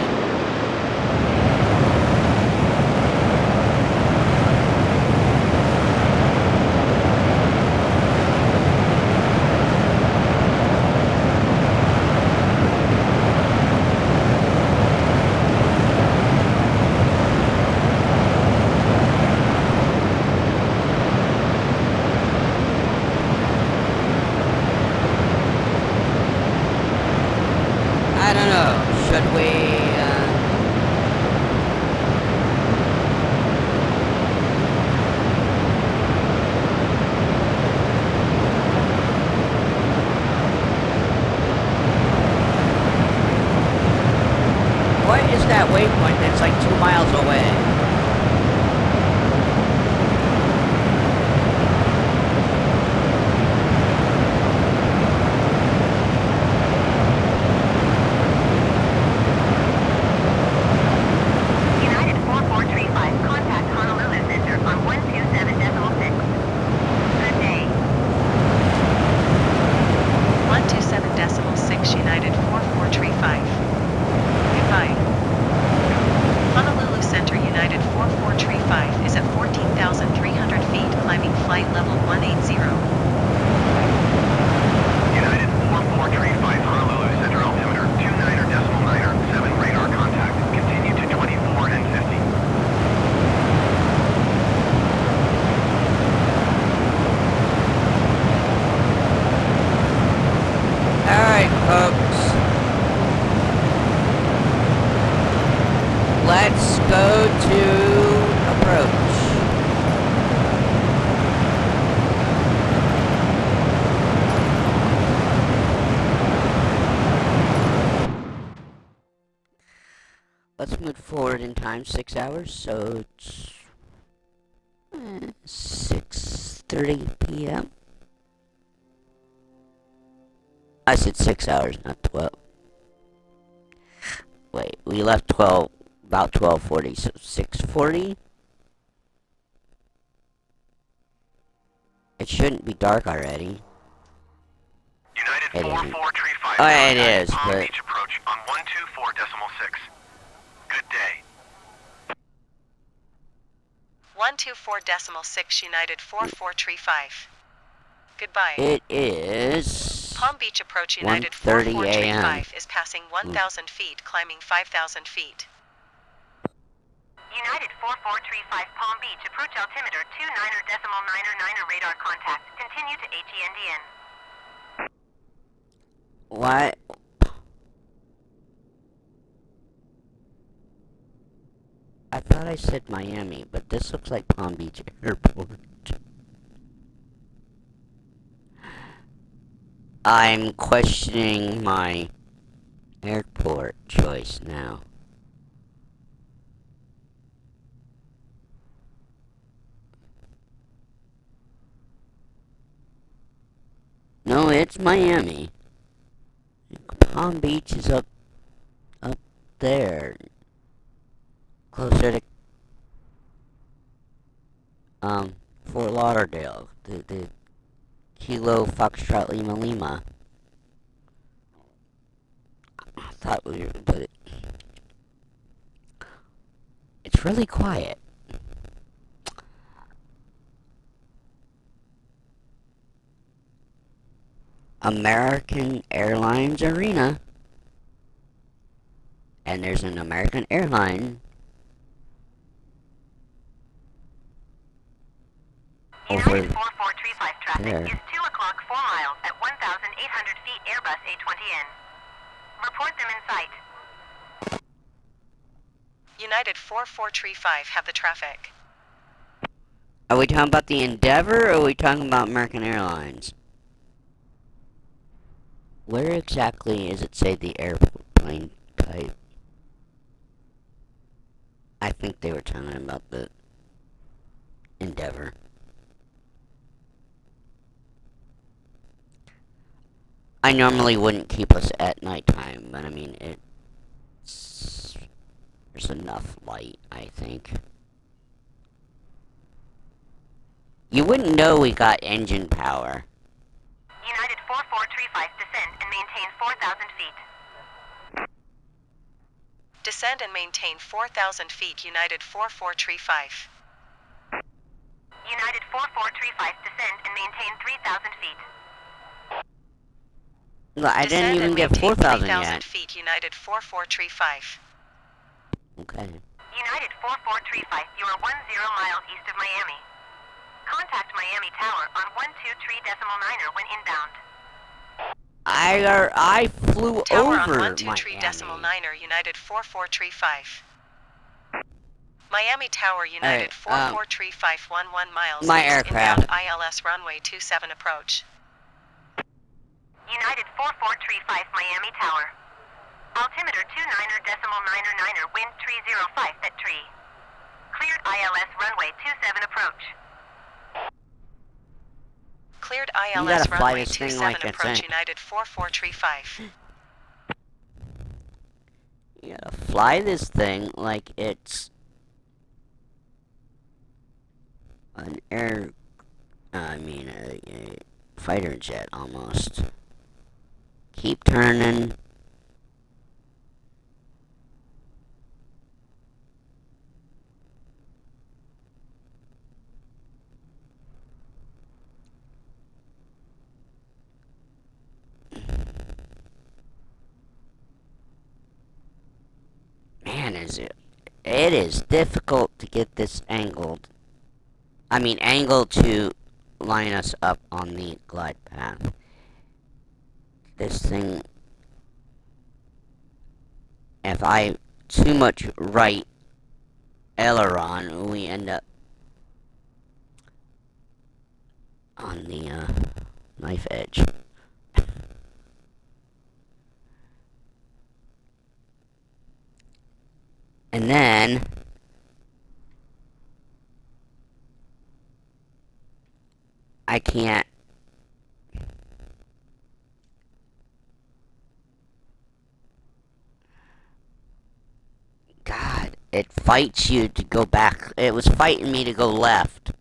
I don't know. Should we, what is that waypoint that's like 2 miles away? let's move forward in time 6 hours, so it's 6:30 p.m. I said 6 hours, not 12. Wait, we left about 12:40, so 6:40? It shouldn't be dark already.
United
It isn't.
4435.
Oh, it is,
Palm
but...
Beach approach on 124.6. Good day.
124.6 United 4435. Goodbye.
It is...
Palm Beach approach United
1:30 a.m.
4435 is passing 1,000 feet, climbing 5,000 feet.
United 4435 Palm Beach, approach altimeter 29.999 radar contact. Continue to HENDN.
What? I thought I said Miami, but this looks like Palm Beach Airport. I'm questioning my airport choice now. No, it's Miami. Palm Beach is up there. Closer to Fort Lauderdale. The Kilo Foxtrot Lima Lima. I thought we were, but it's really quiet. American Airlines Arena. And there's an American airline over
United 4435 traffic
there.
is 2 o'clock 4 miles at 1,800 feet Airbus A20N. Report them in sight.
United 4435 have the traffic.
Are we talking about the Endeavor, or are we talking about American Airlines? Where exactly does it say the airplane type? I think they were talking about the Endeavor. I normally wouldn't keep us at nighttime, but I mean, there's enough light, I think. You wouldn't know we got engine power.
United 4435 descend and maintain 4,000 feet.
Descend and maintain 4,000 feet United 4435.
United 4435 descend and maintain 3,000 feet.
Look, I didn't
Descend
even
and
get
maintain
4,000
3,000
yet.
feet United 4435.
Okay.
United 4435, you are 10 miles east of Miami. Contact Miami Tower on 123.9 when inbound.
I flew
Tower
over
on 123.9
Miami.
United 4435. Miami Tower United 4435 11 miles
my
east
aircraft.
inbound ILS runway 27 approach.
United 4435 Miami Tower. Altimeter 29.999 wind 305 at tree. Cleared ILS runway 27 approach.
Cleared
You
ILS
gotta fly
runway
this thing
27
like it's
approach
in.
United 4435.
You gotta fly this thing like it's an a fighter jet almost. Keep turning. Man, it is difficult to get this angled. I mean, angled to line us up on the glide path. This thing, if I too much right aileron, we end up on the knife edge. And then I can't. God, it fights you to go back. It was fighting me to go left.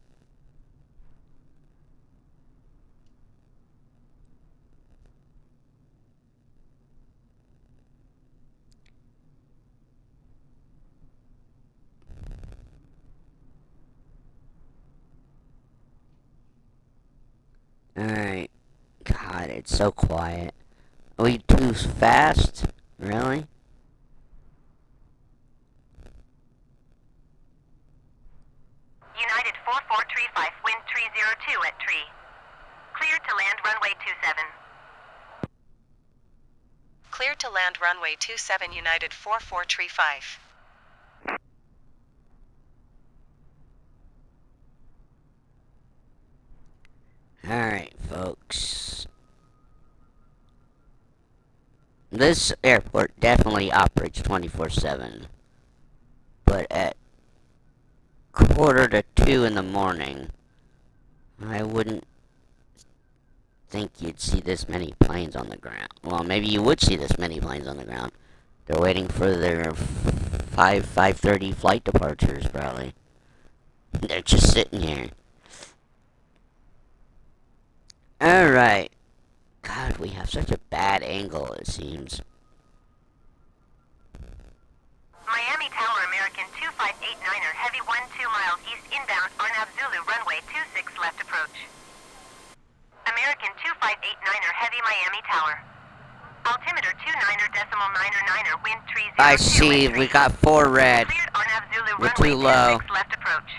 Alright. God, it's so quiet. Are we too fast? Really?
United 4435, wind 302 at tree. Cleared to land runway 27.
Cleared to land runway 27 United 4435.
Alright, folks. This airport definitely operates 24/7. But at 1:45 in the morning, I wouldn't think you'd see this many planes on the ground. Well, maybe you would see this many planes on the ground. They're waiting for their 5:30 flight departures, probably. They're just sitting here. Alright. God, we have such a bad angle, it seems.
Miami Tower, American 2589er, heavy 12 miles east inbound, Arnav Zulu, runway 26 left approach. American 2589er, heavy Miami Tower. Altimeter 29.999er, wind 302.
I see, we got 4 red.
Cleared Arnav Zulu,
We're
runway
too low.
26 left approach.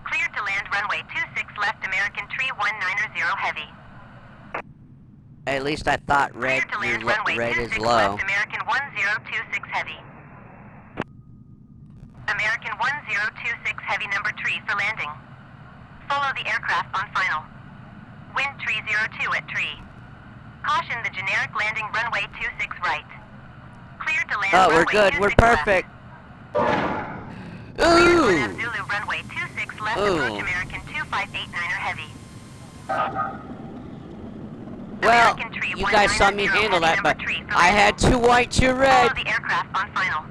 Cleared to land runway 26 left, American 319er, heavy.
At least I thought red,
Cleared to land runway
red
26
is low.
left, American 1026 heavy. American 1026 heavy number 3 for landing. Follow the aircraft on final. Wind 302 at tree. Caution the generic landing runway 26 right. Cleared to land
Oh,
runway
we're good.
26
We're
left.
perfect.
Cleared
Ooh.
Arnav Zulu runway 26 left
Ooh.
approach American 2589er heavy.
Well,
American tree
you guys saw me
190
handle
heavy
that,
number
but
3 for
I
landing.
had 2 white, 2 red.
Follow the aircraft on final.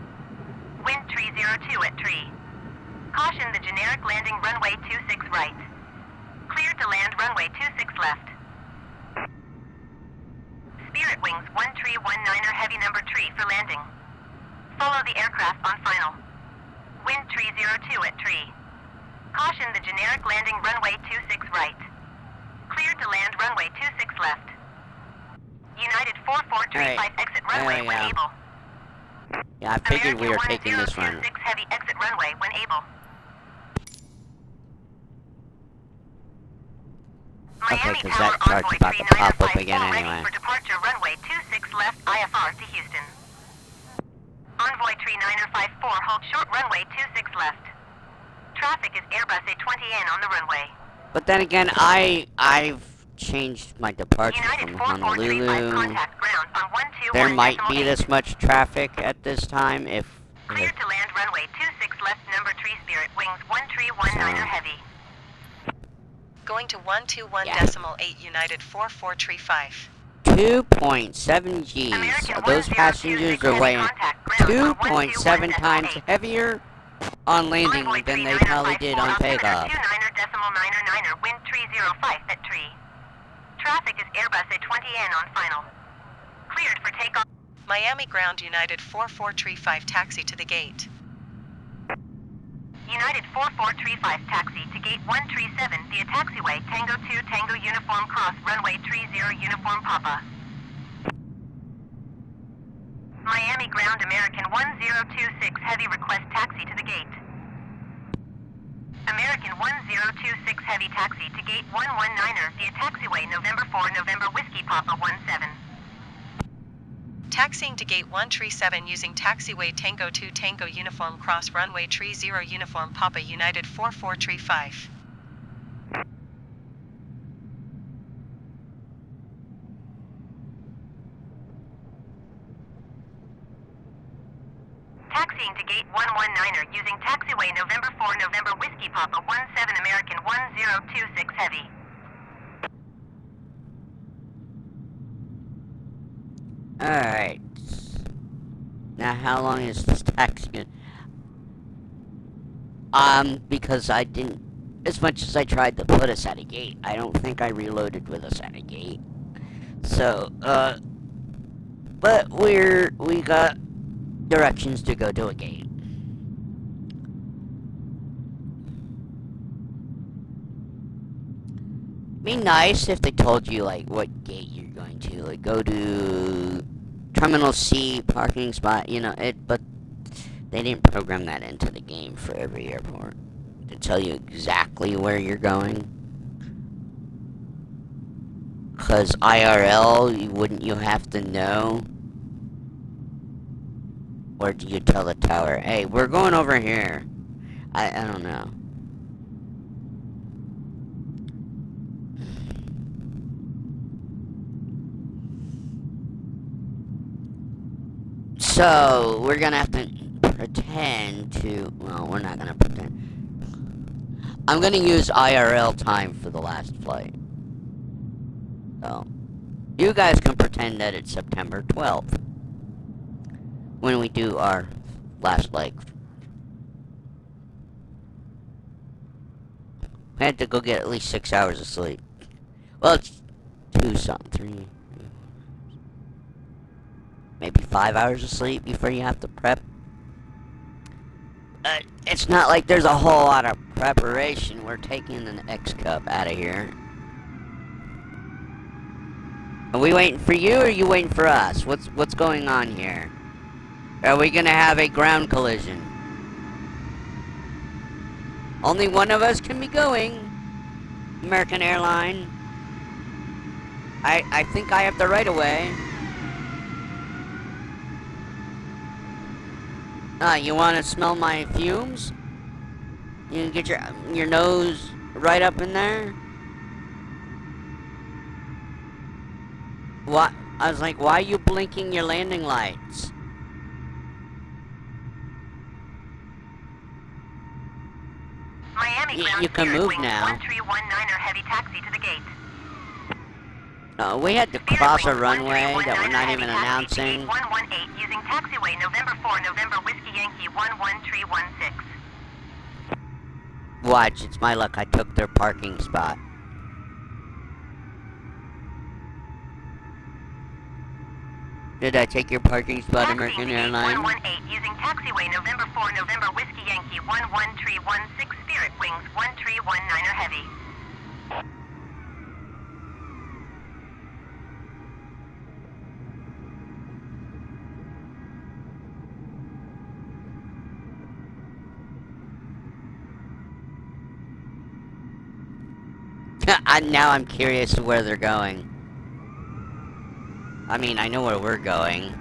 Wind 302 at tree. Caution the generic landing runway 26 right. Cleared to land runway 26 left. Spirit Wings 1319er heavy number 3 for landing. Follow the aircraft on final. Wind 302 at tree. Caution the generic landing runway 26 right. Cleared to land runway 26 left. United 4435
Alright,
exit runway
there we
when
go.
able.
Yeah, I figured we were
American
taking this run.
1026 heavy exit runway when able.
Okay,
Miami
'cause
Tower
that chart's
Envoy
about to pop up
3905
again
full ready
anyway.
for departure runway 26 left IFR to Houston. Envoy 3954 hold short runway 26 left. Traffic is Airbus A20N on the runway.
But then again, I've changed my departure
United
from
4435
Honolulu.
contact ground on 121.8.
There might be this much traffic at this time if
Cleared to land runway 26 left number 3 Spirit Wings 1319er
So-
heavy.
Going to 121
Yeah.
decimal 8 United 4435.
2.7 Gs.
American
So those
1026
passengers are
heavy
weighing
contact ground on
2.7 times
121.8.
heavier on landing
Envoy
than they probably did on
3954,
takeoff.
altimeter 29.999er, wind 305 at tree. Traffic is Airbus A20N on final. Cleared for takeoff.
Miami Ground United 4435 taxi to the gate.
United 4435 taxi to gate 137 via taxiway Tango 2 Tango Uniform Cross runway 30 Uniform Papa. Miami Ground American 1026 heavy request taxi to the gate. American 1026 heavy taxi to gate 119er via taxiway November 4 November Whiskey Papa 17.
Taxiing to gate 137 using taxiway Tango 2 Tango Uniform Cross runway 30 Uniform Papa United 4435.
Taxiing to gate 119er using taxiway November 4 November Whiskey Papa 17 American 1026 Heavy.
Alright. Now how long is this taxi gonna... because I didn't... As much as I tried to put us at a gate, I don't think I reloaded with us at a gate. So, but we got directions to go to a gate. Be nice if they told you, like, what gate you're going to. Like, go to Terminal C, parking spot, you know, but they didn't program that into the game for every airport. To tell you exactly where you're going. Because IRL, wouldn't you have to know? Or do you tell the tower, hey, we're going over here? I don't know. So, we're gonna have to pretend to... Well, we're not gonna pretend. I'm gonna use IRL time for the last flight. So, you guys can pretend that it's September 12th. When we do our last leg. I had to go get at least 6 hours of sleep. Well, it's 2 something, 3... Maybe 5 hours of sleep before you have to prep. It's not like there's a whole lot of preparation. We're taking an X-Cup out of here. Are we waiting for you, or are you waiting for us? What's going on here? Are we gonna have a ground collision? Only one of us can be going. American Airline. I think I have the right of way. You want to smell my fumes? You can get your nose right up in there? What? I was like, why are you blinking your landing lights?
Miami ground
You can
Spirit
move
Wings
now.
1319er heavy taxi to the gate.
We had to
Spirit
cross a
Wings
runway that we're
1319er
not
heavy
even
taxi to
announcing.
gate 118 using taxiway November 4 November Whiskey Yankee 11316.
Watch, it's my luck I took their parking spot. Did I take your parking spot, American Airlines?
118 using taxiway November 4 November Whiskey Yankee 11316 Spirit Wings 1319er heavy.
Now I'm curious to where they're going. I mean, I know where we're going.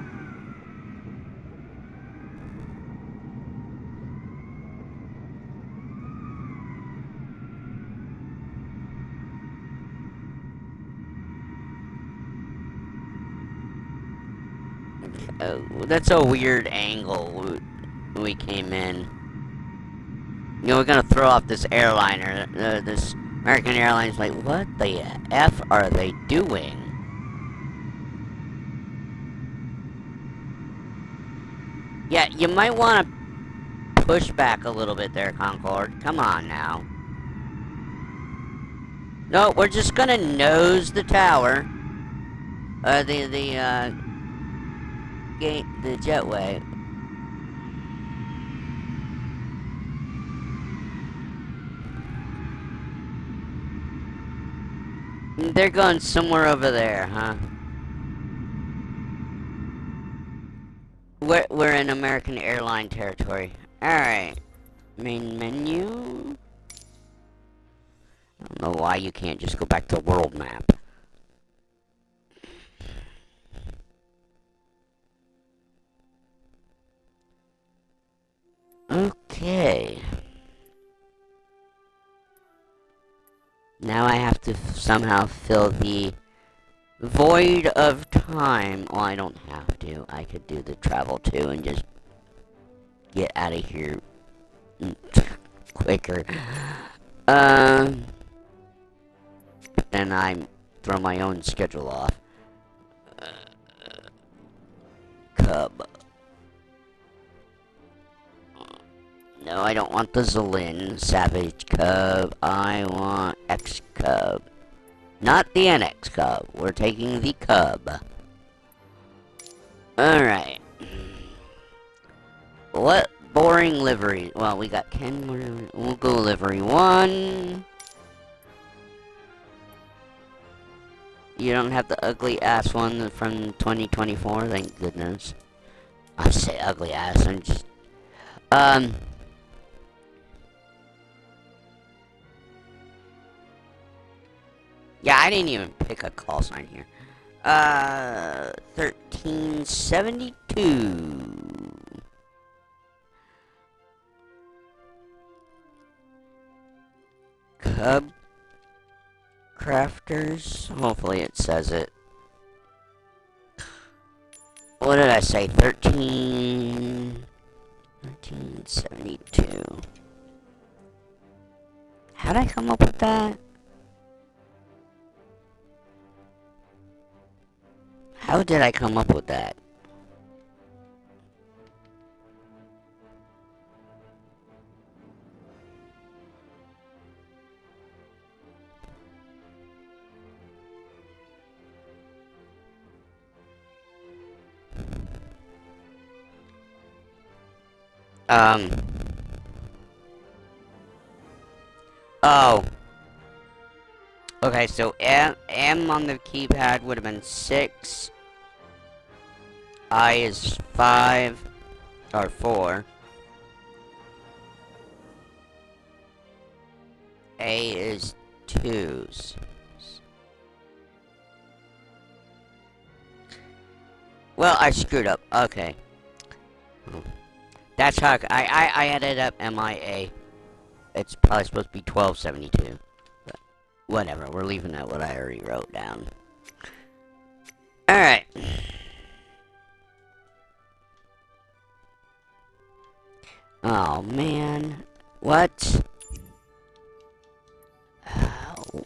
That's a weird angle we came in. You know, we're gonna throw off this airliner. This American Airlines, like, what the F are they doing? Yeah, you might want to push back a little bit there, Concorde. Come on now. No, we're just gonna nose the tower. The gate, the jetway. They're going somewhere over there, huh? We're in American Airline territory. Alright. Main menu? I don't know why you can't just go back to the world map. Okay. Now I have to somehow fill the void of time. Well, I don't have to. I could do the travel too and just get out of here quicker. Then I throw my own schedule off. Cub. No, I don't want the Zlin Savage Cub. I want X Cub. Not the NX Cub. We're taking the Cub. Alright. What boring livery? Well, we got Ken. We'll go livery 1. You don't have the ugly ass one from 2024, thank goodness. I say ugly ass, I'm just... Yeah, I didn't even pick a call sign here. 1372. Cub Crafters. Hopefully it says it. What did I say? 1372. How'd I come up with that? How did I come up with that? Oh. Okay, so M on the keypad would have been 6. I is 5. Or 4. A is 2s. Well, I screwed up. Okay. That's how I added up MIA. It's probably supposed to be 1272. But whatever, we're leaving out what I already wrote down. Alright. Oh man. What? Oh.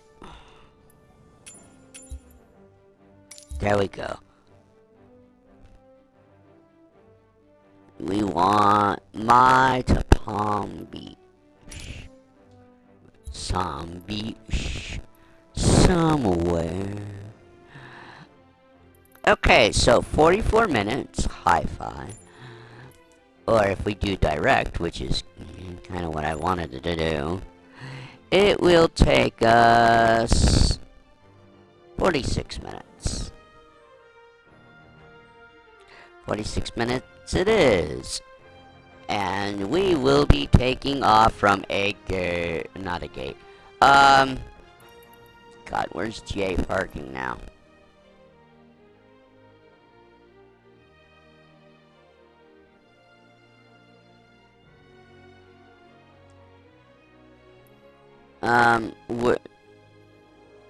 There we go. We want my to Palm Beach. Some beach. Somewhere. Okay, so 44 minutes. Hi-fi. Or if we do direct, which is kind of what I wanted to do, it will take us 46 minutes. 46 minutes it is. And we will be taking off from a gate. Not a gate. God, where's GA parking now?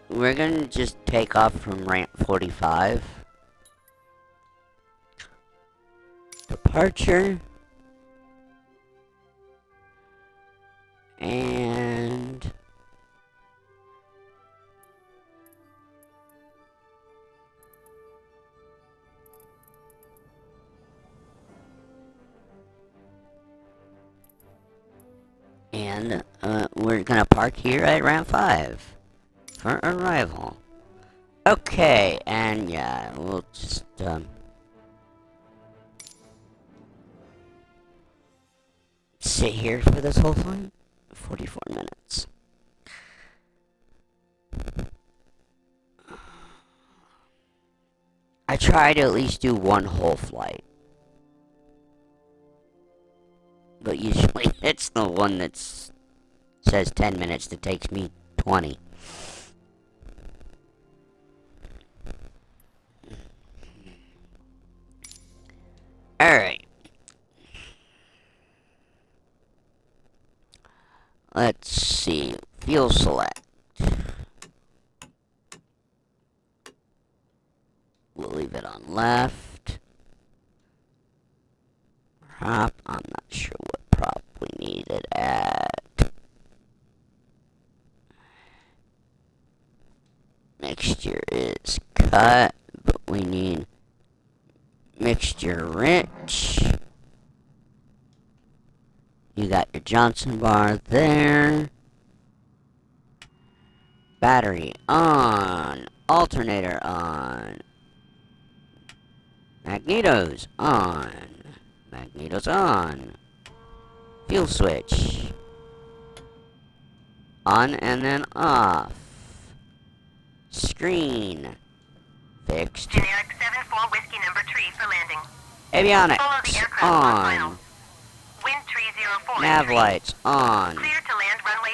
We're gonna just take off from ramp 45. Departure. And... we're gonna park here at ramp 5 for arrival. Okay, and yeah, we'll just, sit here for this whole flight. 44 minutes. I try to at least do one whole flight. But usually it's the one that says 10 minutes that takes me 20. Alright. Let's see. Fuel select. We'll leave it on left. Prop, I'm not sure what prop we need it at. Mixture is cut, but we need mixture rich. You got your Johnson bar there. Battery on. Alternator on. Magnetos on. Magnetos on. Fuel switch. On and then off. Screen. Fixed.
Generic 7-4 Whiskey number 3 for landing. Follow the
Avionics
aircraft on final.
on.
Wind 304
Nav
at 3.
lights on.
Clear to land runway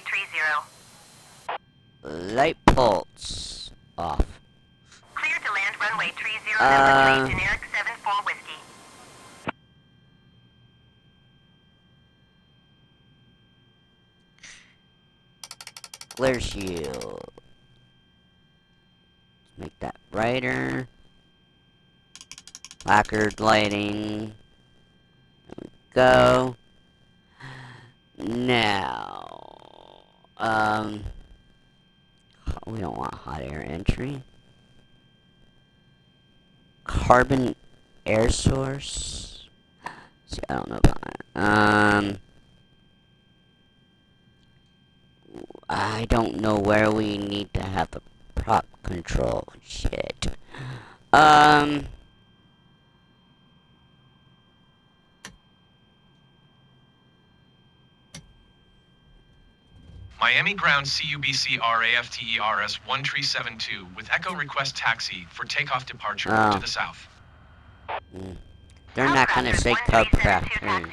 30.
Light pulse off.
Clear to land runway 30 number 3 generic 7-4 Whiskey.
Glare shield. Make that brighter. Placard lighting. There we go. Now, we don't want hot air entry. Carbon air source. See, I don't know about that. I don't know where we need to have the prop control. Shit.
Miami Ground CUBC RAFTERS 1372 with Echo request taxi for takeoff departure to the south.
They're not gonna say Cub Craft.
Taxi 2 and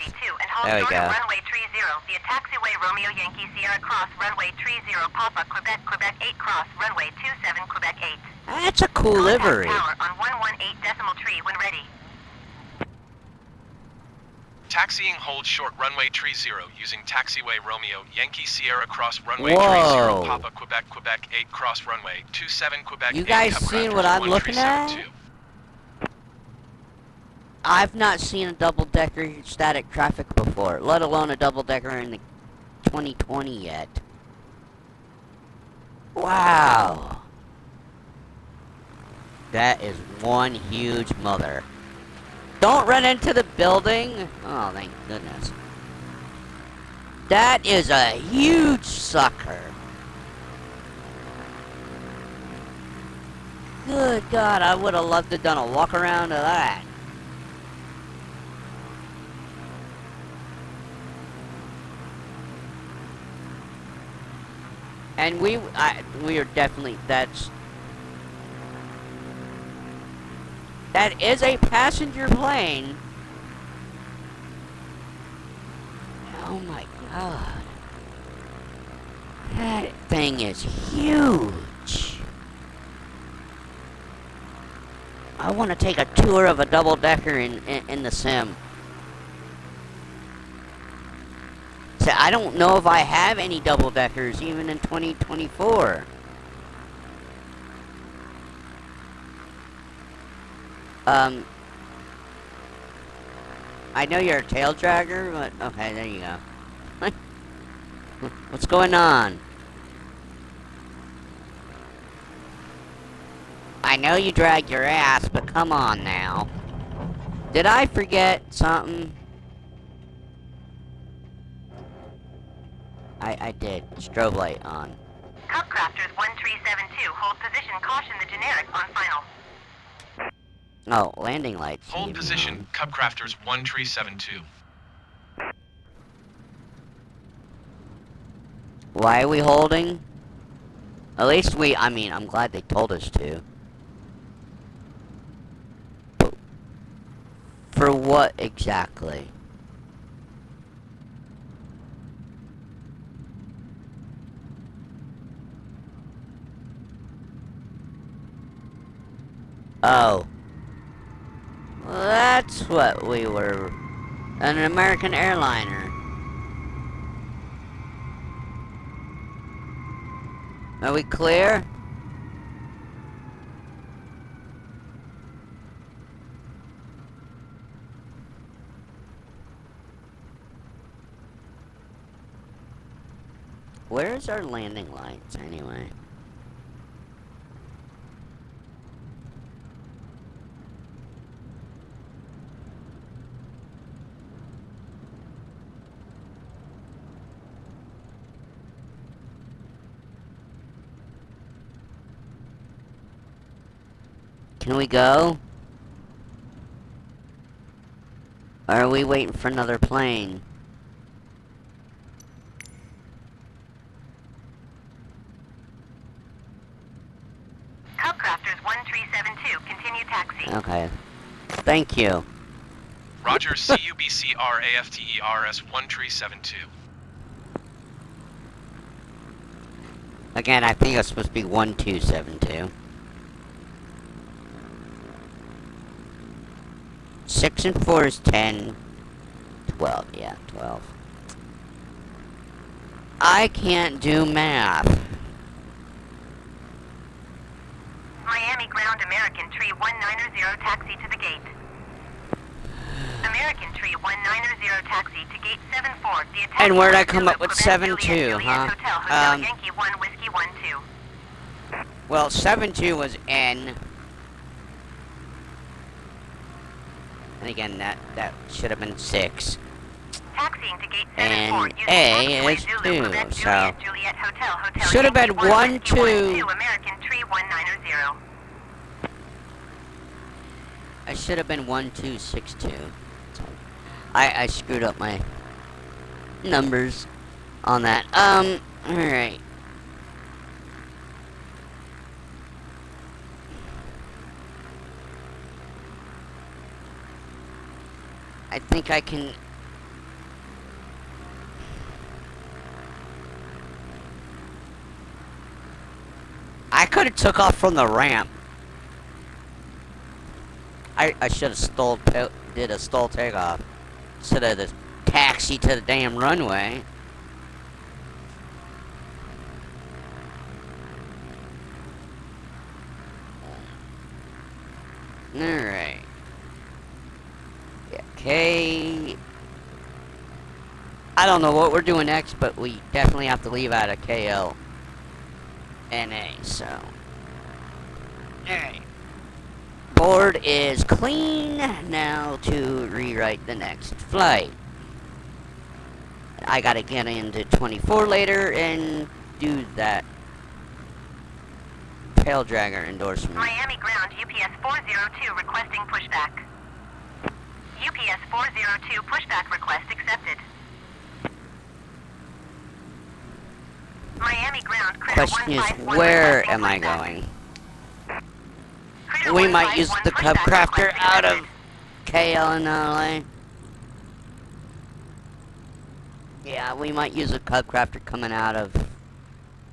hold
There we
short
go.
at runway 30 via taxiway Romeo Yankee Sierra Cross runway 30 Papa Quebec Quebec 8 cross runway 27 Quebec 8.
That's a cool livery.
Power on 118.3 when ready.
Taxiing hold short runway 30 using taxiway Romeo Yankee Sierra Cross runway
Whoa.
30 Papa Quebec Quebec 8 cross runway 27 Quebec 8.
You guys
Cub
seen
Raptors
what I'm looking at?
1372.
I've not seen a double-decker static traffic before, let alone a double-decker in the 2020 yet. Wow. That is one huge mother. Don't run into the building. Oh, thank goodness. That is a huge sucker. Good God, I would have loved to have done a walk around of that. And we are definitely, that is a passenger plane. Oh my God. That thing is huge. I want to take a tour of a double-decker in the sim. So I don't know if I have any double-deckers even in 2024. I know you're a tail dragger, but okay, there you go. What's going on? I know you drag your ass, but come on now. Did I forget something? I did. Strobe light on.
Cubcrafters 1372 hold position caution the generic on final.
Oh, landing lights.
Hold
even
position
on.
Cub Crafters 1372.
Why are we holding? At least I'm glad they told us to. But for what exactly? Oh. Well, that's what we were. An American airliner. Are we clear? Where's our landing lights, anyway? Can we go? Or are we waiting for another plane?
Cubcrafters 1372, continue taxi.
Okay. Thank you.
Roger, CUBCRAFTERS 1372.
Again, I think it's supposed to be 1272. 6 and 4 is 10. 12, yeah, 12. I can't do math.
Miami ground American Tree 190, taxi to the gate. American Tree 190, taxi to gate 74. The attack
And where'd I
was
come
due
up
at
with
Quebec
7-2,
Juliet
huh?
Hotel, Hotel Yankee 1 Whiskey 12.
Well, 7-2 was N. And again, that should have been 6.
Taxiing to gate 74
And
using
A
taxiway
is
Zulu,
2,
Quebec
so
Juliet Hotel, Hotel
should have
Yankee
been
1
1,
Whiskey
2.
12, American Tree 190.
I should have been 1262. So I screwed up my numbers on that. Alright. I think I can... I could have took off from the ramp. I should have did a stall takeoff instead of the taxi to the damn runway. Alright. Yeah, okay. I don't know what we're doing next, but we definitely have to leave out of KL. NA, so. Alright. Board is clean. Now to rewrite the next flight. I gotta get into 24 later and do that tail dragger endorsement.
Miami ground UPS 402 requesting pushback. UPS 402 pushback request accepted. Miami ground Critter
Question is,
151
where
requesting
am I
pushback.
going?
Critter
We might use
151
the
pushback
Cubcrafter
request
out of
accepted.
KL and LA. Yeah, we might use a Cubcrafter coming out of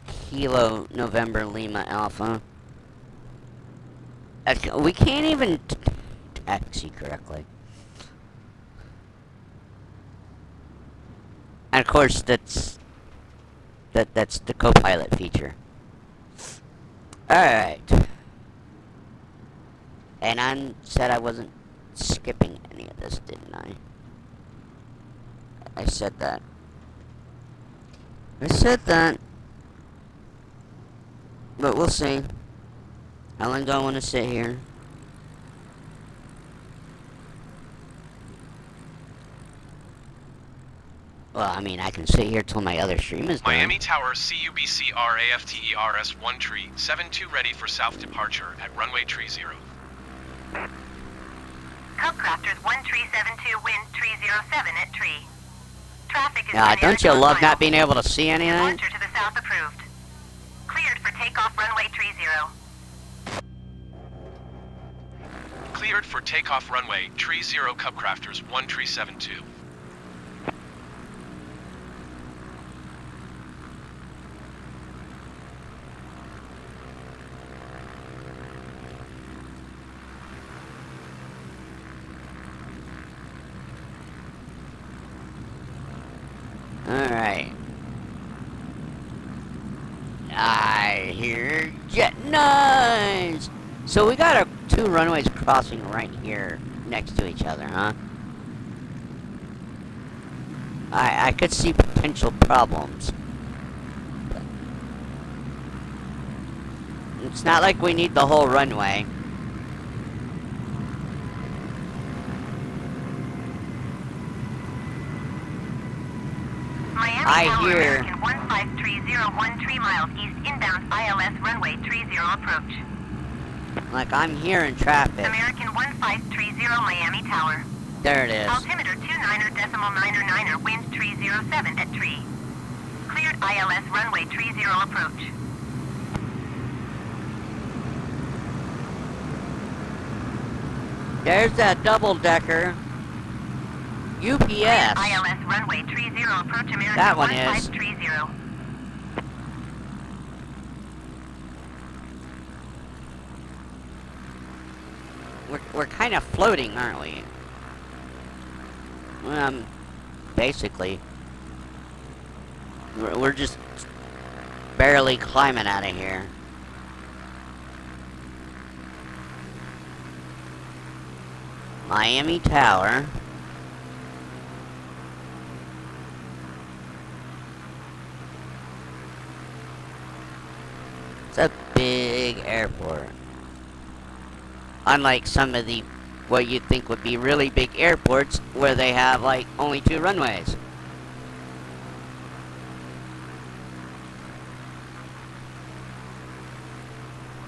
Kilo November Lima Alpha. We can't even taxi correctly. And of course, that's the co-pilot feature. Alright. And I said I wasn't skipping any of this, didn't I? I said that. I said that. But we'll see. How long do I want to sit here? Well, I mean, I can sit here till my other stream is done.
Miami Tower CUBCRAFTERS 1 tree 72 ready for south departure at runway tree 0.
Cubcrafters 1372 wind tree 07 at tree. Traffic is
Don't you love not being able to see anything?
Departure to the south approved. Cleared for takeoff runway tree 0.
Cleared for takeoff runway tree 0 Cubcrafters 1372.
Alright. I hear jet noise! So we got our 2 runways crossing right here next to each other, huh? I could see potential problems. It's not like we need the whole runway.
Miami
I
Tower
hear-
American 1530 13 miles east inbound ILS runway 30 approach.
Like, I'm hearing traffic.
American 1530 Miami Tower.
There it is.
Altimeter 29.99er, wind 307 at tree. Cleared ILS runway 30 approach.
There's that double-decker. UPS.
Cleared ILS runway 30 approach American
That one is.
1530.
We're kind of floating, aren't we? Basically. We're just barely climbing out of here. Miami Tower. It's a big airport. Unlike some of the what you'd think would be really big airports where they have like only 2 runways.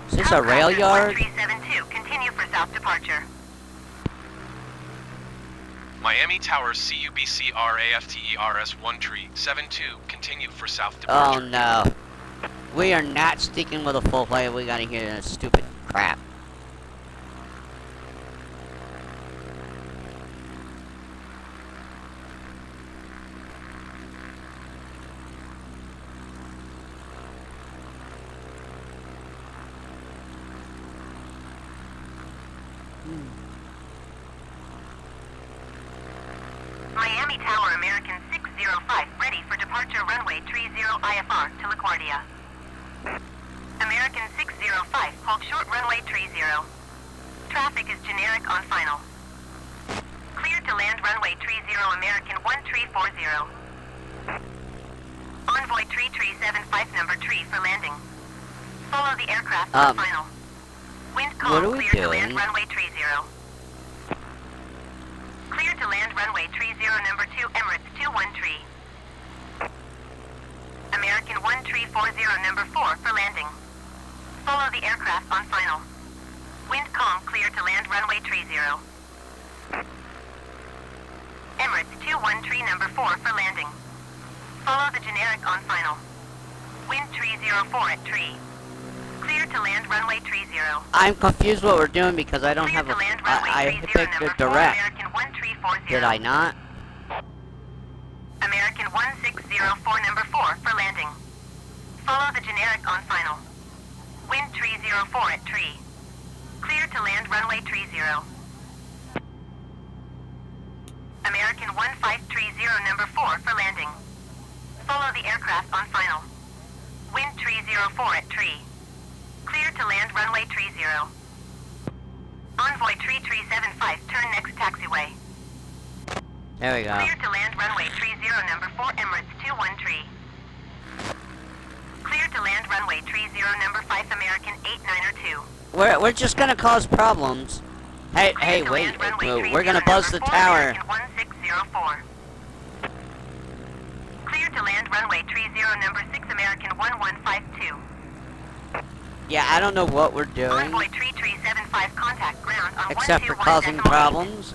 Is this a rail yard?
1372, continue for south departure.
Miami Tower CUBCRAFTERS 1372. Continue for south
Oh
departure.
no. We are not sticking with a full flight. We gotta hear that stupid crap.
Miami Tower American 605, ready for departure runway 30 IFR to LaGuardia. American 605, hold short runway 30. Traffic is generic on final. Cleared to land runway 30 American 1340. Envoy 3375 number 3 for landing. Follow the aircraft on final. Wind
what
calm
are we
clear to land
doing?
runway 30. Clear to land runway 30 number 2 Emirates 213. American 1340 number 4 for landing. Follow the aircraft on final. Wind calm clear to land runway 30. Emirates 213 number 4 for landing. Follow the generic on final. Wind 304 at tree. Clear to land runway 30.
I'm confused what we're doing because I don't
Clear
have a.
to land runway
I
30
picked
number
a
4
direct.
American 1340.
Did I not?
American 1604 number 4 for landing. Follow the generic on final. Wind 304 at tree. Clear to land runway 30. American 1530 number 4 for landing. Follow the aircraft on final. Wind 304 at tree. Clear to land runway 30. Envoy 3375, turn next taxiway.
There we go.
Clear to land runway 30 number 4 Emirates 213. Clear to land runway 30 number 5 American 8902.
We're just gonna cause problems. Hey,
Clear to
wait.
land runway 30
We're gonna buzz the
number 4
tower.
American 1604. Clear to land runway 30 number 6 American 1152.
Yeah, I don't know what we're doing.
Envoy 3375 contact ground on
Except for
121.8.
causing problems.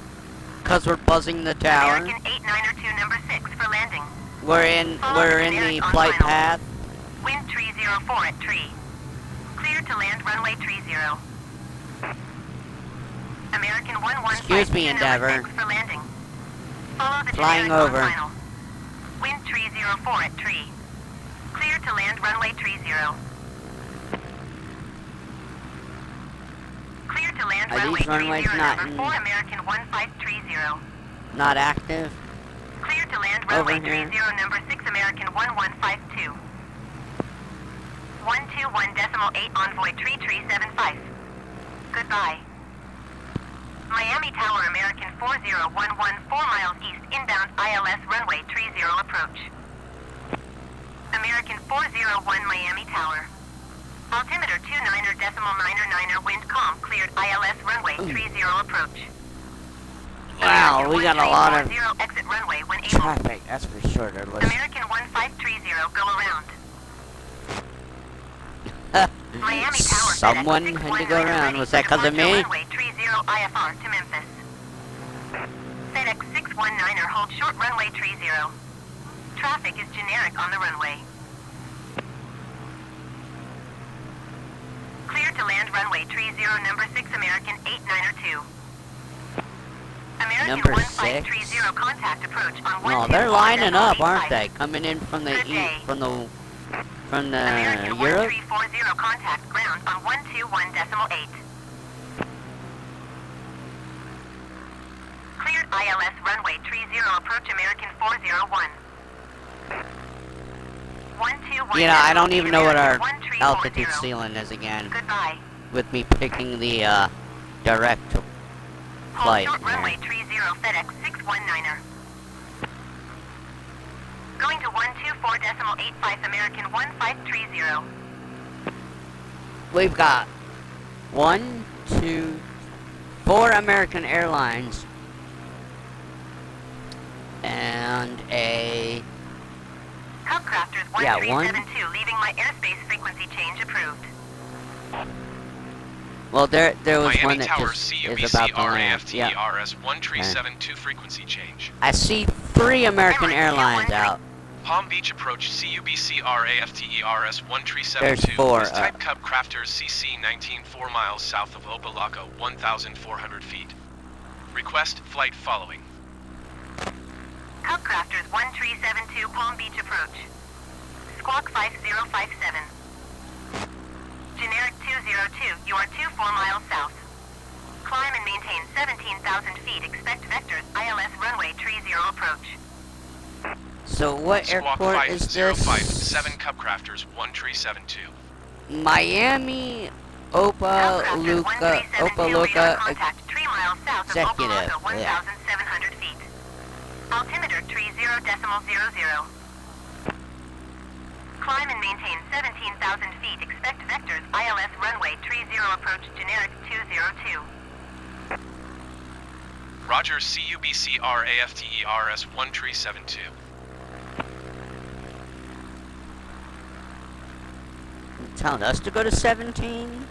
Because we're buzzing the tower.
American 8902 number 6 for landing.
We're in the flight path.
Wind 304 at tree. Clear to land runway 30. American 115
Excuse me, Endeavor.
number 6 for landing. Follow the
Flying
generic
over.
on final. Wind 304 at tree. Clear to land runway 30. Clear to land
Are
runway
these runways
30
not
number
in-
4 American 1530.
Not active.
Clear to land
Over
runway
here.
30 number 6 American 1152. 121.8 Envoy 3375. Goodbye. Miami Tower American 4011 4 miles east inbound ILS runway 30 approach. American 401 Miami Tower. Altimeter 29er wind calm, cleared ILS runway 30 approach.
Wow, we got a lot of
1340 exit runway when able.
traffic, that's for sure. There was
American 1530, go around. Miami Tower.
someone had to go around. Was that because of me?
Runway 30 IFR to Memphis. FedEx 619er, hold short runway 30. Traffic is generic on the runway. Clear to land runway 30, number 6 American 8902. American
Number
1530, contact approach on 124.
No, they're lining up, aren't
85.
they? Coming in from the
Good day.
from the
American
Europe.
1340, contact ground on 121.8. Cleared ILS runway 30, approach American 401. 121.
You know, I don't even know what our
1340.
altitude ceiling is again.
Goodbye.
With me picking the direct flight.
Hold short runway 30, FedEx 619er. Going to 124.85 American 1530.
We've got 1, 2, 4 American Airlines and a
Cubcrafters
Yeah,
1372, leaving my airspace frequency change approved.
well, there was
Miami
one that
Tower
just is about to land. Yeah,
CUBC-RAFTERS 1372 frequency change.
I see 3 American Airlines out.
Palm Beach approach CUBC-RAFTERS 1372.
There's 4.
Is type Cub Crafters CC 19 4 miles south of Opa-locka, 1,400 feet. Request flight following.
Cubcrafters 1372, Palm Beach approach. Squawk 5057. Generic 202, you are 24 miles south. Climb and maintain 17,000 feet, expect vectors, ILS runway 30 approach.
So what
Squawk
airport is this?
5057 Cub Crafters 1372.
Miami
Cubcrafters
Opa-locka
1372, contact 3 miles south of
Executive,
Opa-locka,
yeah.
1,700 feet. Altimeter 30.00. Climb and maintain 17,000 feet. Expect vectors. ILS runway 30 approach generic 202.
Roger CUBC-RAFTERS 1372.
Telling us to go to 17?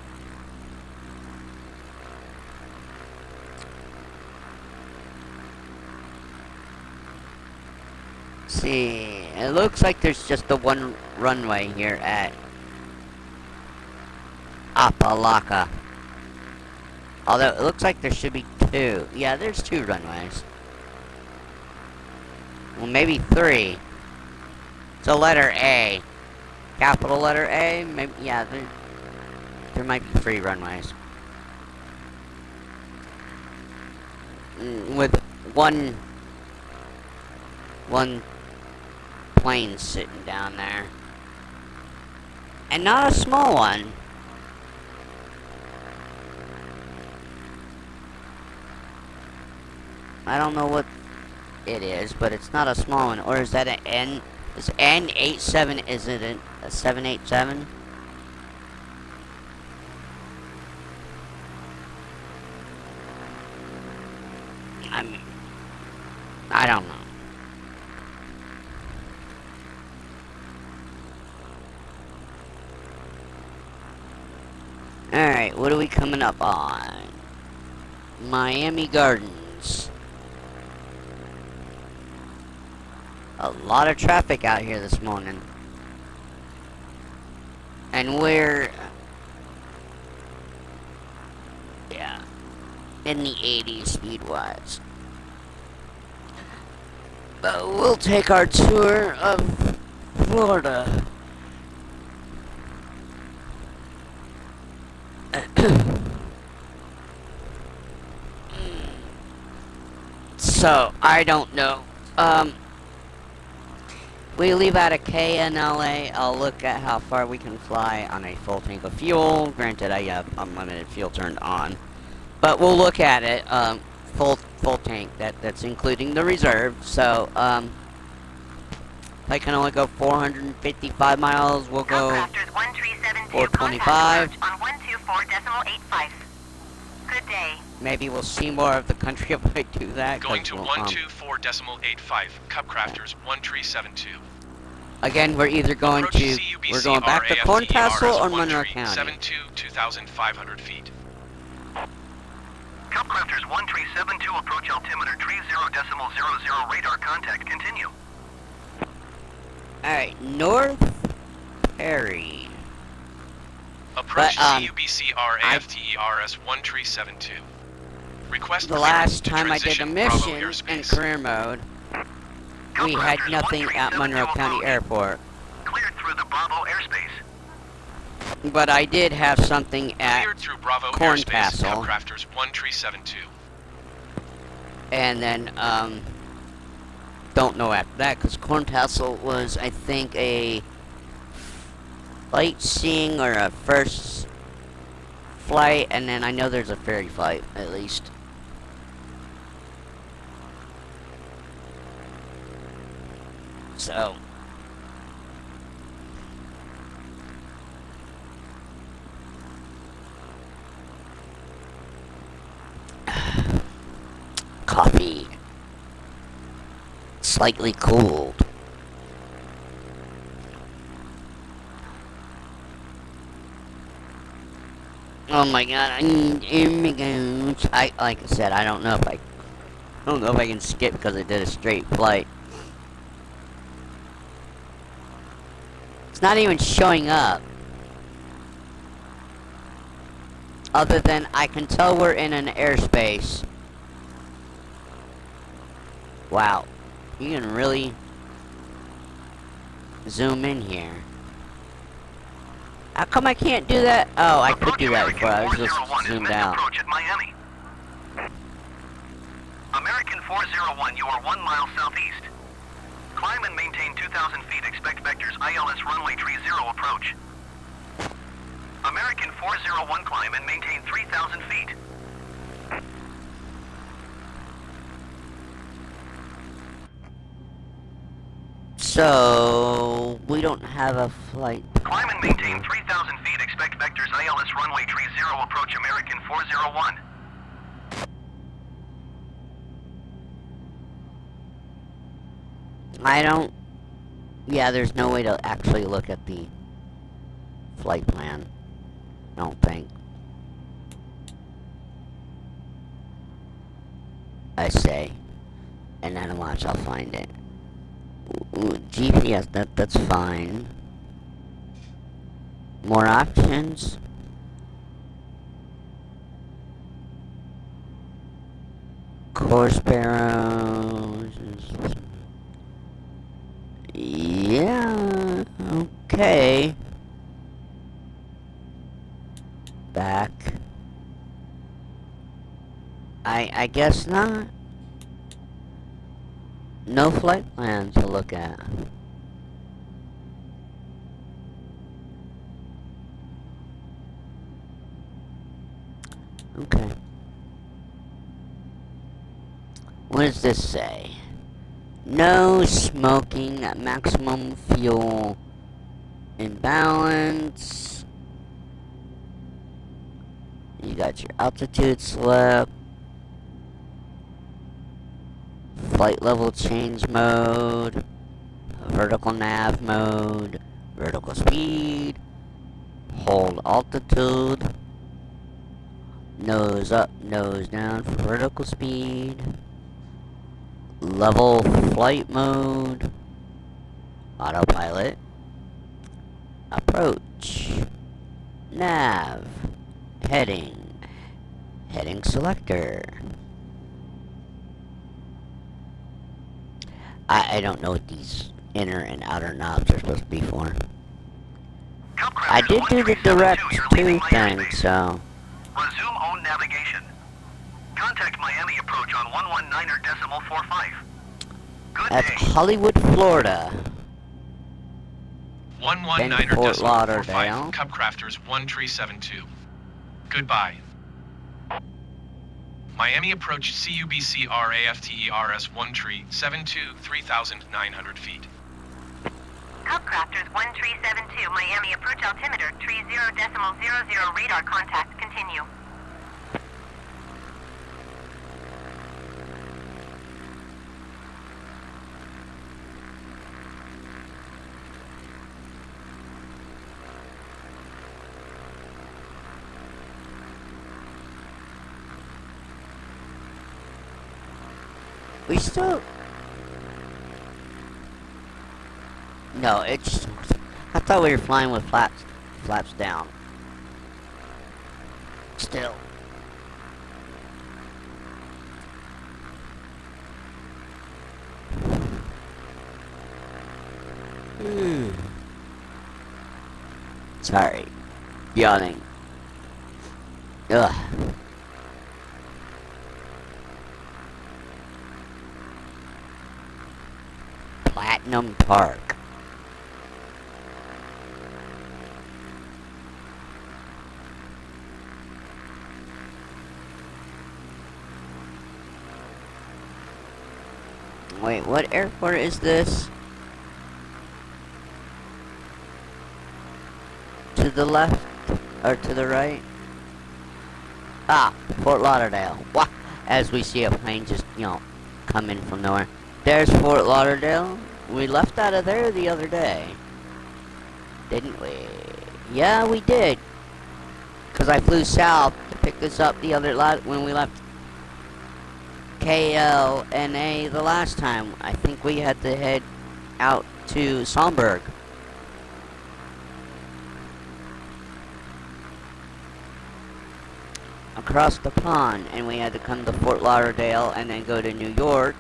See, it looks like there's just the one runway here at Opa-locka. Although it looks like there should be 2. Yeah, there's 2 runways. Well, maybe 3. It's a letter A. Capital letter A? Maybe, yeah, there might be 3 runways. With one plane sitting down there. And not a small one. I don't know what it is, but it's not a small one. Or is that an N? Is N87, is it a 787? I don't know. Alright, what are we coming up on? Miami Gardens. A lot of traffic out here this morning. And we're... yeah, in the 80s speed-wise. But we'll take our tour of Florida. So, I don't know. We leave out of KNLA. I'll look at how far we can fly on a full tank of fuel. Granted, I have unlimited fuel turned on. But we'll look at it. Full tank. That's including the reserve. So, if I can only go 455 miles, we'll go...
Cubcrafters 1372,
425.
On 124.85. Good day.
Maybe we'll see more of the country if I do that.
Going to
'cause,
124.85. Cupcrafters 1372.
again, we're either going
Approach
to,
CUBC
we're going back to Corntassil or Monroe
RAFTERS
County.
72, 2,500 feet.
Cupcrafters 1372, approach altimeter 30.00, radar contact, continue.
Alright, North Perry.
Approach
But,
CUBC RAFTERS 1372. Request
The
clearance
last
to
time I did a
transition Bravo
mission in
airspace.
career mode, we had
Cupcrafters
nothing at
1372
Monroe County
approach.
Airport.
Cleared through the Bravo airspace.
But I did have something at
Cleared through Bravo
Corntassil.
airspace. Cupcrafters 1372.
And then, don't know after that, because Corntassil was, I think, a sightseeing or a first flight, and then I know there's a ferry flight, at least. So, coffee. Slightly cooled. Oh my god, I like I said, I don't know if I can skip because I did a straight flight. It's not even showing up. Other than I can tell we're in an airspace. Wow. You can really zoom in here. How come I can't do that? Oh, I could do that before. I was just zoomed out.
Approach at Miami. American 401, you are 1 mile southeast. Climb and maintain 2,000 feet. Expect vectors ILS runway 30 approach. American 401, climb and maintain 3,000 feet.
So, we don't have a flight.
Climb and maintain 3,000 feet. Expect vectors ILS runway 30 approach. American 401.
I don't... Yeah, there's no way to actually look at the flight plan. I don't think. I say. And then watch, I'll find it. Ooh, GPS, that's fine. More options. Course barrows. Yeah, okay. Back. I guess not. No flight plan to look at. Okay. What does this say? No smoking at maximum fuel imbalance. You got your altitude slip. Flight level change mode. Vertical nav mode. Vertical speed. Hold altitude. Nose up, nose down for vertical speed. Level flight mode. Autopilot. Approach. Nav. Heading. Heading selector. I don't know what these inner and outer knobs are supposed to be for. I did do the direct to thing, so...
Resume own navigation. Contact Miami approach on 119.45. Good
That's
day.
Hollywood, Florida.
119.45.
Fort Lauderdale.
Cupcrafters 1372. Goodbye. Miami approach CUBC RAFTERS 1372, 3,900 feet.
Cubcrafters 1372 Miami approach altimeter 30.00 radar contact continue.
We still... No, it's... I thought we were flying with flaps down. Still. Sorry. Yawning. Ugh. Platinum Park. Wait, what airport is this? To the left? Or to the right? Ah, Fort Lauderdale. Wah! As we see a plane just, come in from nowhere. There's Fort Lauderdale. We left out of there the other day. Didn't we? Yeah, we did. Because I flew south to pick this up the other when we left KLNA the last time. I think we had to head out to Salzburg. Across the pond, and we had to come to Fort Lauderdale and then go to New York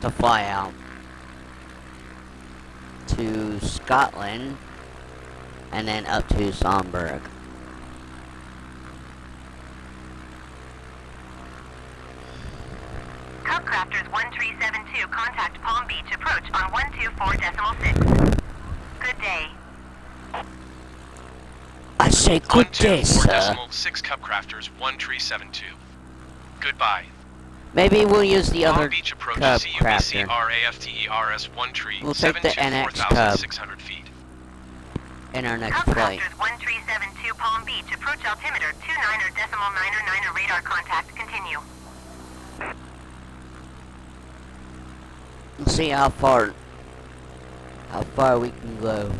to fly out to Scotland and then up to Salzburg.
Cubcrafters 1372 contact Palm Beach approach on 124.6. Good day.
I say good day, sir.
124.6 Cubcrafters 1372. Goodbye.
Maybe we'll use the
Palm
other
Beach approach
Cubcrafter.
CUBCRAFTERS 1 tree.
We'll take the NX Cub
724,600 feet.
in our next flight.
Cubcrafters 1372 Palm Beach approach altimeter 29.99 radar contact continue.
We'll see how far we can go.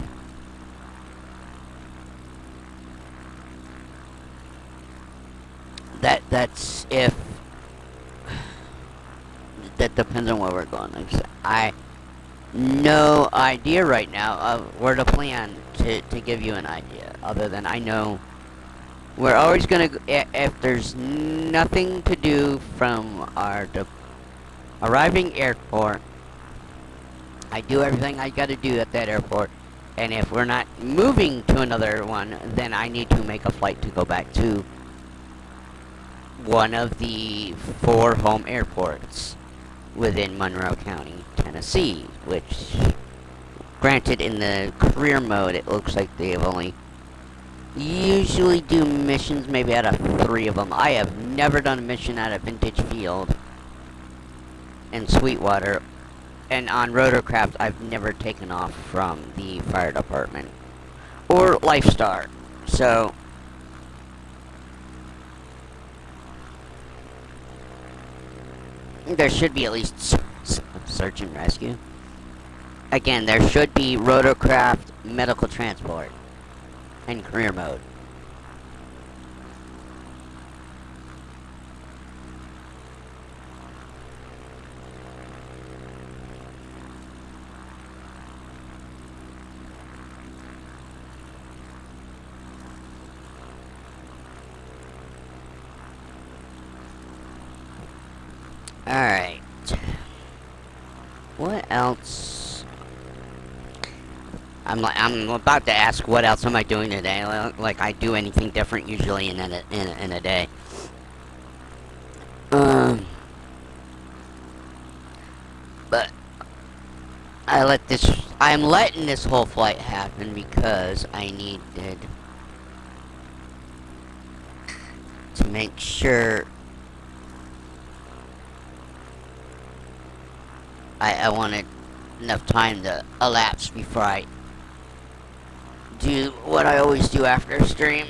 That's if that depends on where we're going. Like I said, I no idea right now of where to plan to give you an idea, other than I know we're always gonna if there's nothing to do from our arriving airport. I do everything I gotta do at that airport, and if we're not moving to another one, then I need to make a flight to go back to one of the 4 home airports within Monroe County, Tennessee, which, granted, in the career mode, it looks like they've only usually do missions maybe out of 3 of them. I have never done a mission out of Vintage Field and Sweetwater, and on rotorcraft, I've never taken off from the fire department or Lifestar. So there should be at least search and rescue. Again, there should be rotorcraft, medical transport, and career mode. Alright. What else? I'm about to ask what else am I doing today, like I do anything different usually in a day. But I'm letting this whole flight happen because I needed to make sure I wanted enough time to elapse before I do what I always do after a stream,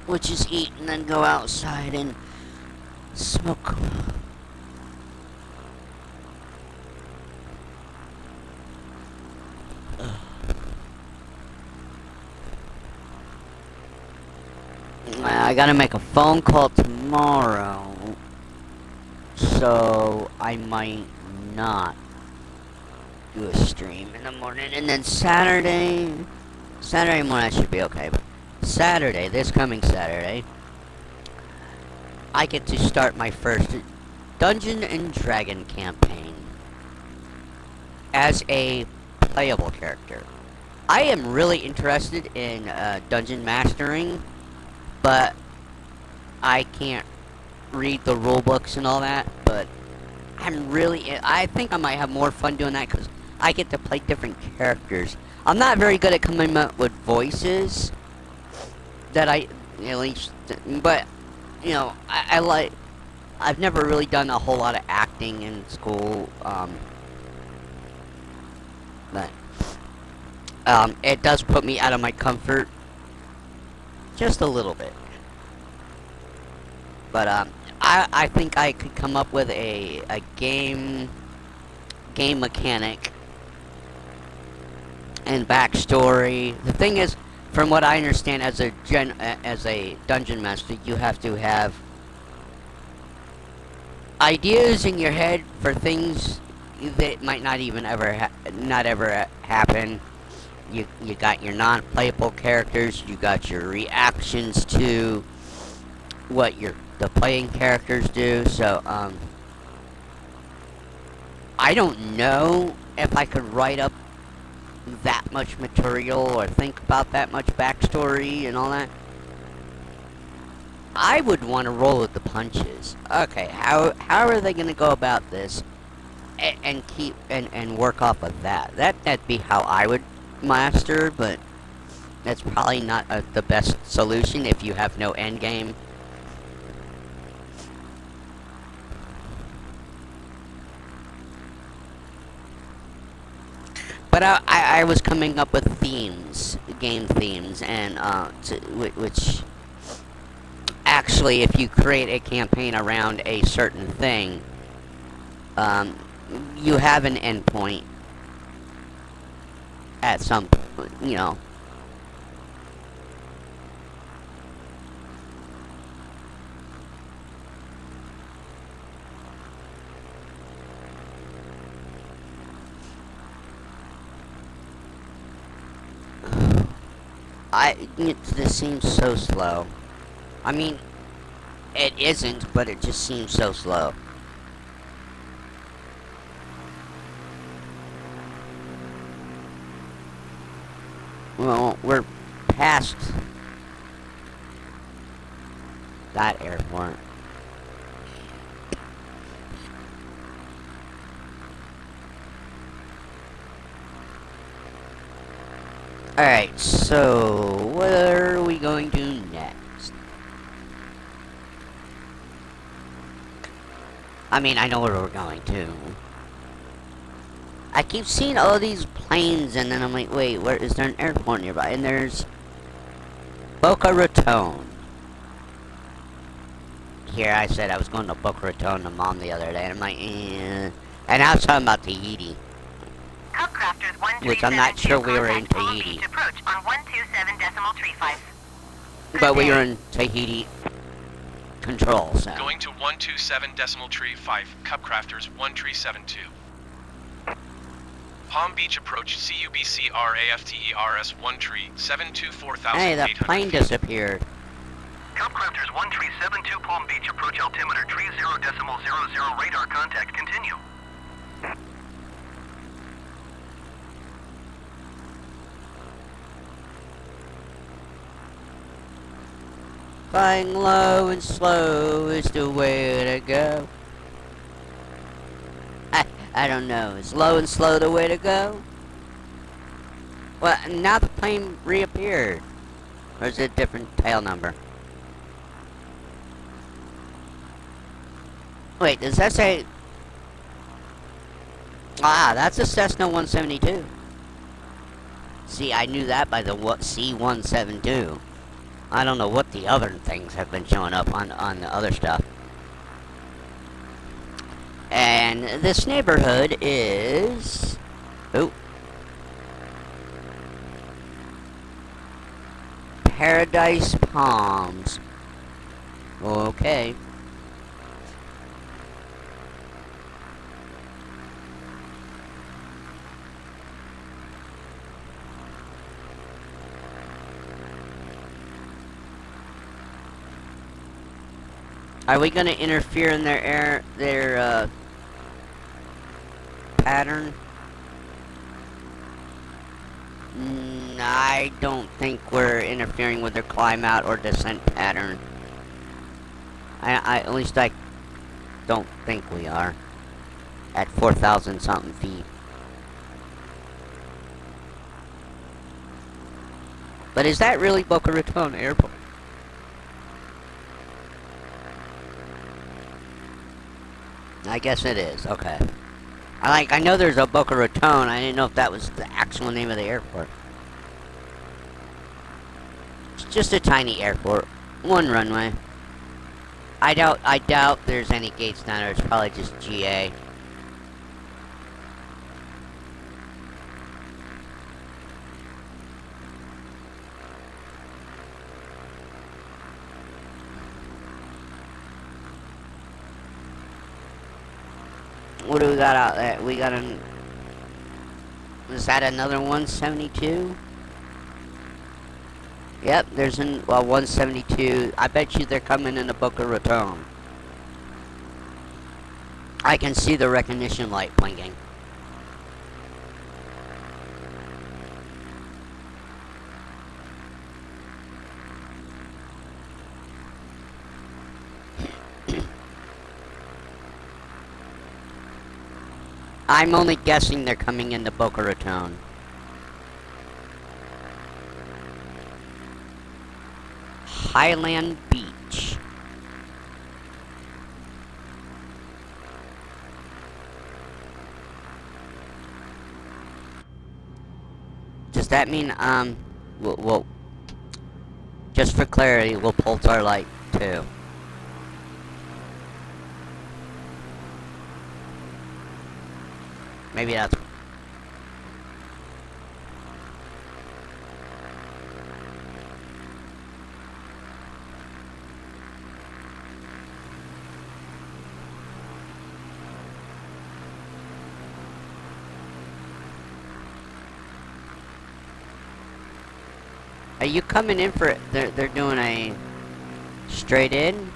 which is eat and then go outside and smoke. I gotta make a phone call tomorrow, so I might not do a stream in the morning. And then Saturday morning I should be okay, but Saturday, this coming Saturday, I get to start my first Dungeon and Dragon campaign as a playable character. I am really interested in dungeon mastering, but I can't read the rule books and all that, but I think I might have more fun doing that because I get to play different characters. I'm not very good at coming up with voices that but, you know, I've never really done a whole lot of acting in school, but, it does put me out of my comfort just a little bit. But, I think I could come up with a game mechanic and backstory. The thing is, from what I understand, as a dungeon master, you have to have ideas in your head for things that might not even ever happen. You got your non-playable characters. You got your reactions to what the playing characters do. So I don't know if I could write up that much material or think about that much backstory and all that. I would want to roll with the punches. Okay, how are they going to go about this and keep and work off of that? That'd be how I would master, but that's probably not the best solution if you have no end game. But I was coming up with themes, game themes, and which actually, if you create a campaign around a certain thing, you have an endpoint at some point, you know. This seems so slow. I mean, it isn't, but it just seems so slow. Well, we're past that airport. Alright, so what are we going to next? I mean, I know where we're going to. I keep seeing all these planes, and then I'm like, wait, where is there an airport nearby? And there's Boca Raton. Here, I said I was going to Boca Raton to Mom the other day, and I'm like, eh. And I was talking about Tahiti. Which I'm not sure we were in Tahiti. But we were in Tahiti control, so.
Going to 127.35, Cupcrafters 1372. Palm Beach approach CUBCRAFTERS 1 tree 724,800.
Hey, the plane disappeared.
Cupcrafters 1372 Palm Beach approach altimeter 30.00 radar contact continue.
Flying low and slow is the way to go. I don't know. Is low and slow the way to go? Well, now the plane reappeared. Or is it a different tail number? Wait, does that say... Ah, that's a Cessna 172. See, I knew that by the C-172. I don't know what the other things have been showing up on the other stuff. And this neighborhood is... Oh. Paradise Palms. Okay. Are we gonna interfere in their pattern? I don't think we're interfering with their climb out or descent pattern. At least I don't think we are. At 4,000 something feet. But is that really Boca Raton Airport? I guess it is, okay. I know there's a Boca Raton, I didn't know if that was the actual name of the airport. It's just a tiny airport. One runway. I doubt there's any gates down there, it's probably just GA. What do we got out there? We got an... Is that another 172? Yep, there's an 172. I bet you they're coming into Boca Raton. I can see the recognition light blinking. I'm only guessing they're coming into Boca Raton. Highland Beach. Does that mean, we'll just for clarity, we'll pulse our light too. Maybe that's... Are you coming in for it? They're doing a straight in?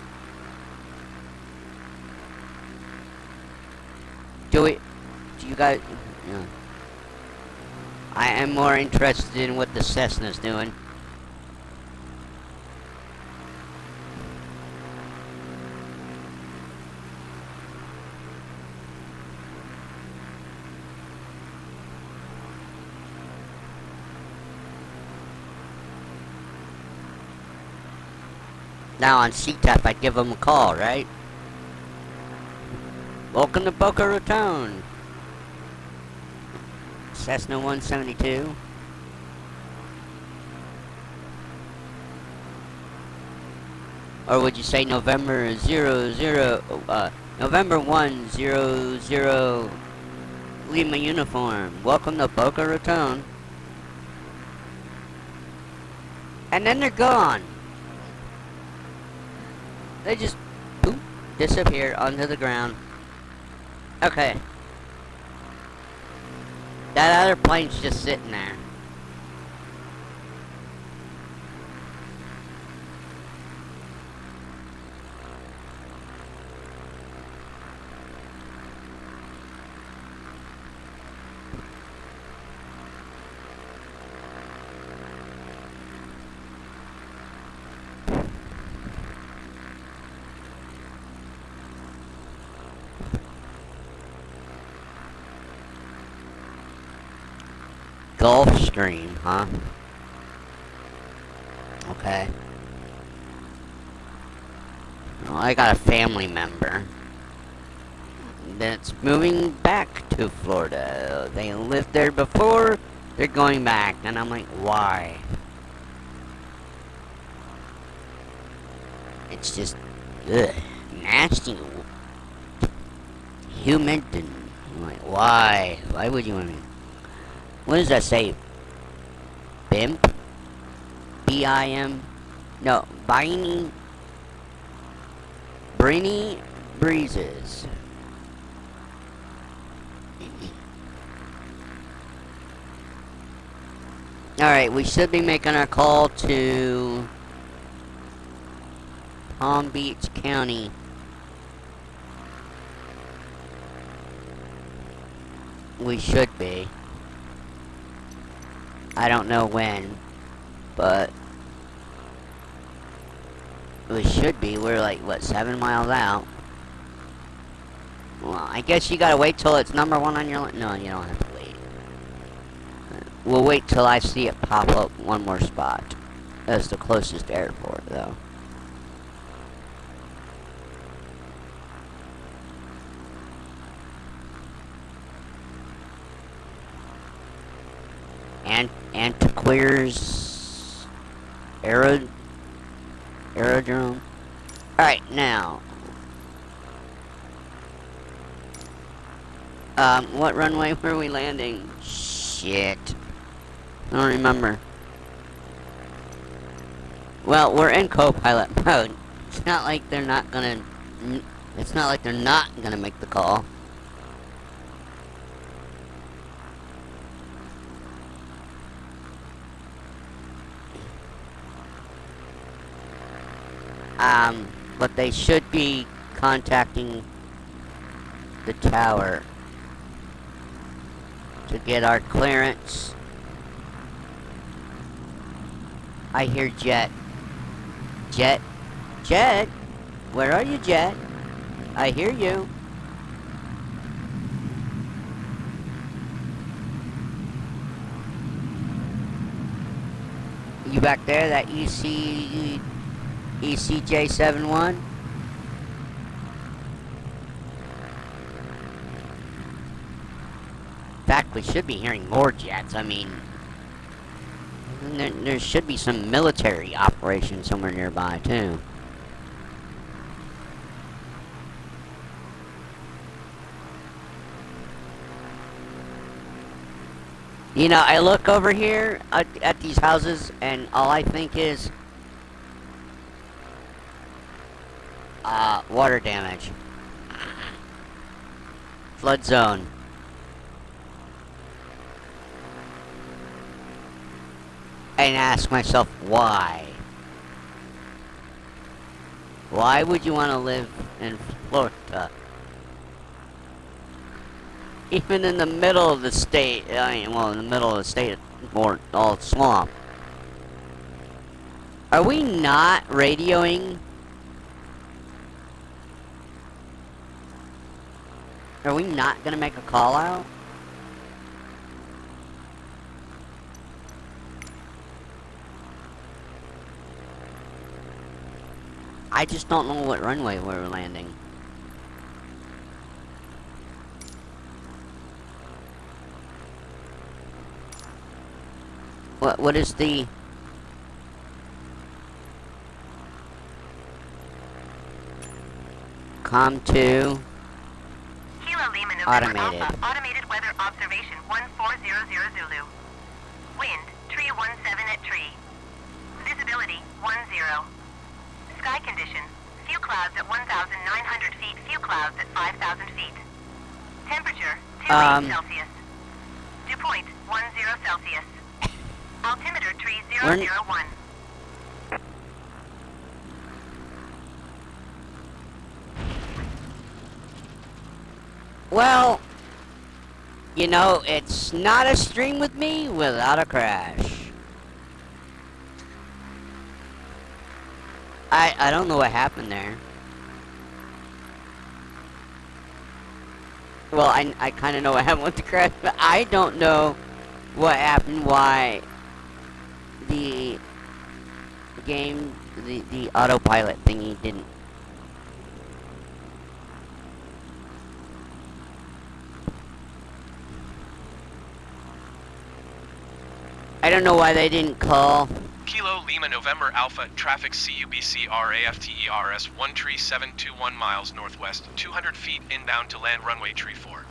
Do you guys... Yeah. I am more interested in what the Cessna's doing. Now on CTAP, I'd give them a call, right? Welcome to Boca Raton. Cessna 172. Or would you say November 100 Lima uniform. Welcome to Boca Raton. And then they're gone. They just boop, disappear onto the ground. Okay. That other plane's just sitting there. Gulfstream, huh? Okay. Well, I got a family member that's moving back to Florida. They lived there before, they're going back, and I'm like, why? It's just, ugh, nasty, humid, and I'm like, why? Why would you want to? What does that say? BIMP? B-I-M? No, Briny Breezes. Alright, we should be making our call to Palm Beach County. We should be. I don't know when, but we should be. We're like, what, 7 miles out? Well, I guess you gotta wait till it's number 1 on your list. No, you don't have to wait. We'll wait till I see it pop up one more spot. That's the closest airport, though. Antiquaires aerodrome. Alright, now. What runway were we landing? Shit. I don't remember. Well, we're in co-pilot mode. It's not like they're not gonna make the call. But they should be contacting the tower to get our clearance. I hear Jet. Jet? Jet? Where are you, Jet? I hear you. You back there, that ECJ71? In fact, we should be hearing more jets. I mean, there should be some military operation somewhere nearby, too. You know, I look over here at these houses, and all I think is, water damage. Flood zone. And ask myself, why? Why would you want to live in Florida? Even in the middle of the state, well, in the middle of the state, or all swamp. Are we not radioing? Are we not gonna make a call out? I just don't know what runway we're landing. What is the... Com2...
Kilo Lima November
Automated.
Alpha, automated weather observation 1400 Zulu. Wind 317 at tree. Visibility 10. Sky condition, few clouds at 1,900 feet, few clouds at 5,000 feet. Temperature 28 Celsius. Dew point 10 Celsius. Altimeter 3001.
Well, you know, it's not a stream with me without a crash. I don't know what happened there. Well, I kind of know what happened with the crash, but I don't know what happened, why the game, the autopilot thingy didn't. I don't know why they didn't call.
Kilo Lima November Alpha, traffic CUBC RAFTERS 13721 miles northwest, 200 feet inbound to land runway tree 4.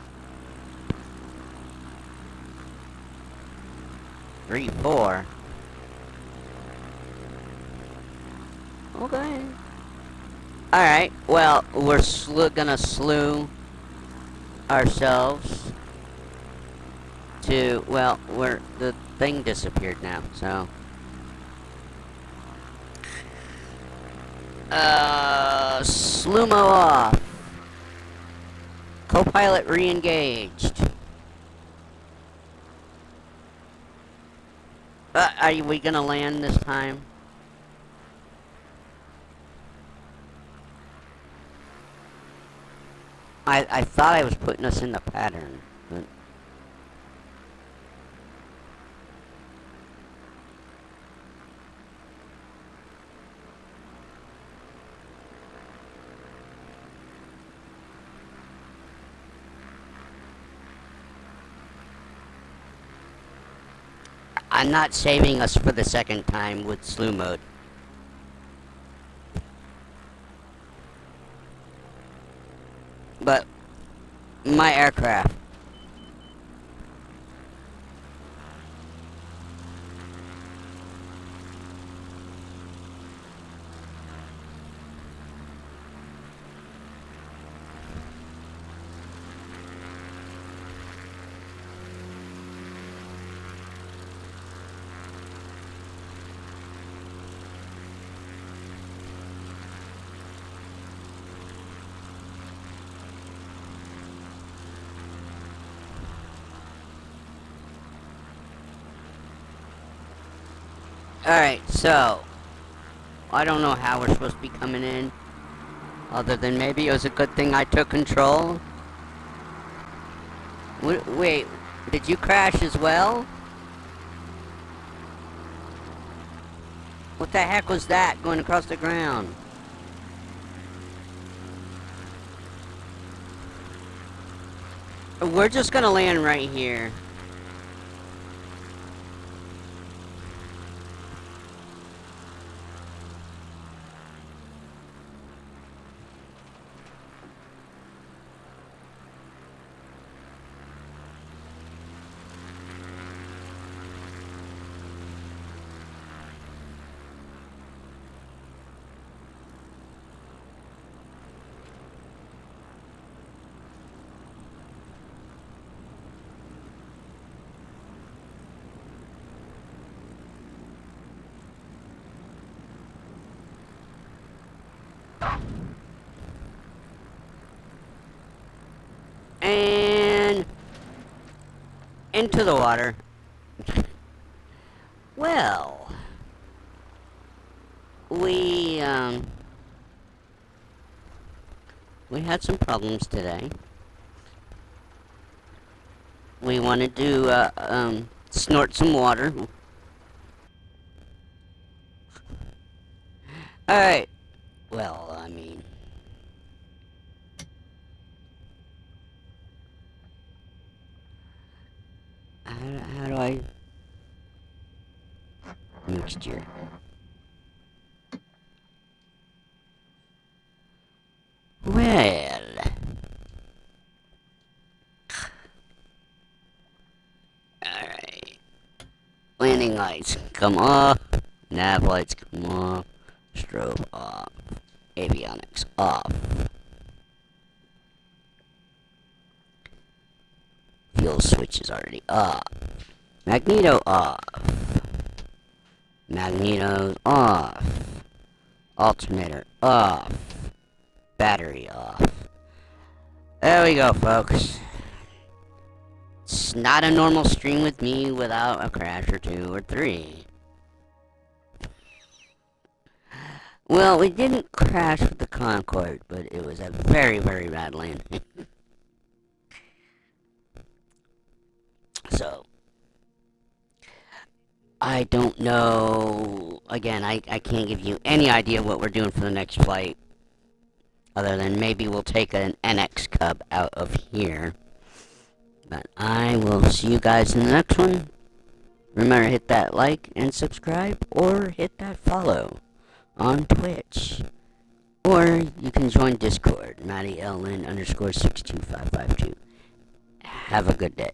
3-4. Okay. Alright, well, we're gonna slew ourselves to, well, the thing disappeared now, so. Slumo off. Co-pilot re-engaged. Are we gonna land this time? I thought I was putting us in the pattern, but... I'm not saving us for the second time with slew mode. But my aircraft. Alright, so I don't know how we're supposed to be coming in, other than maybe it was a good thing I took control. Wait, did you crash as well? What the heck was that going across the ground? We're just gonna land right here. And into the water. Well, we had some problems today. We wanted to snort some water. Alright. Well, I mean, how do I... Mixture. Well... Alright. Landing lights, come off. Nav lights, come off. Strobe off. Avionics off. Fuel switch is already off. Magneto off. Magneto's off. Alternator off. Battery off. There we go, folks. It's not a normal stream with me without a crash or 2 or 3. Well, we didn't crash with the Concorde, but it was a very, very bad landing. So, I don't know. Again, I can't give you any idea what we're doing for the next flight. Other than maybe we'll take an NX Cub out of here. But I will see you guys in the next one. Remember, hit that like and subscribe, or hit that follow on Twitch. Or you can join Discord, MattyLN_62552. Have a good day.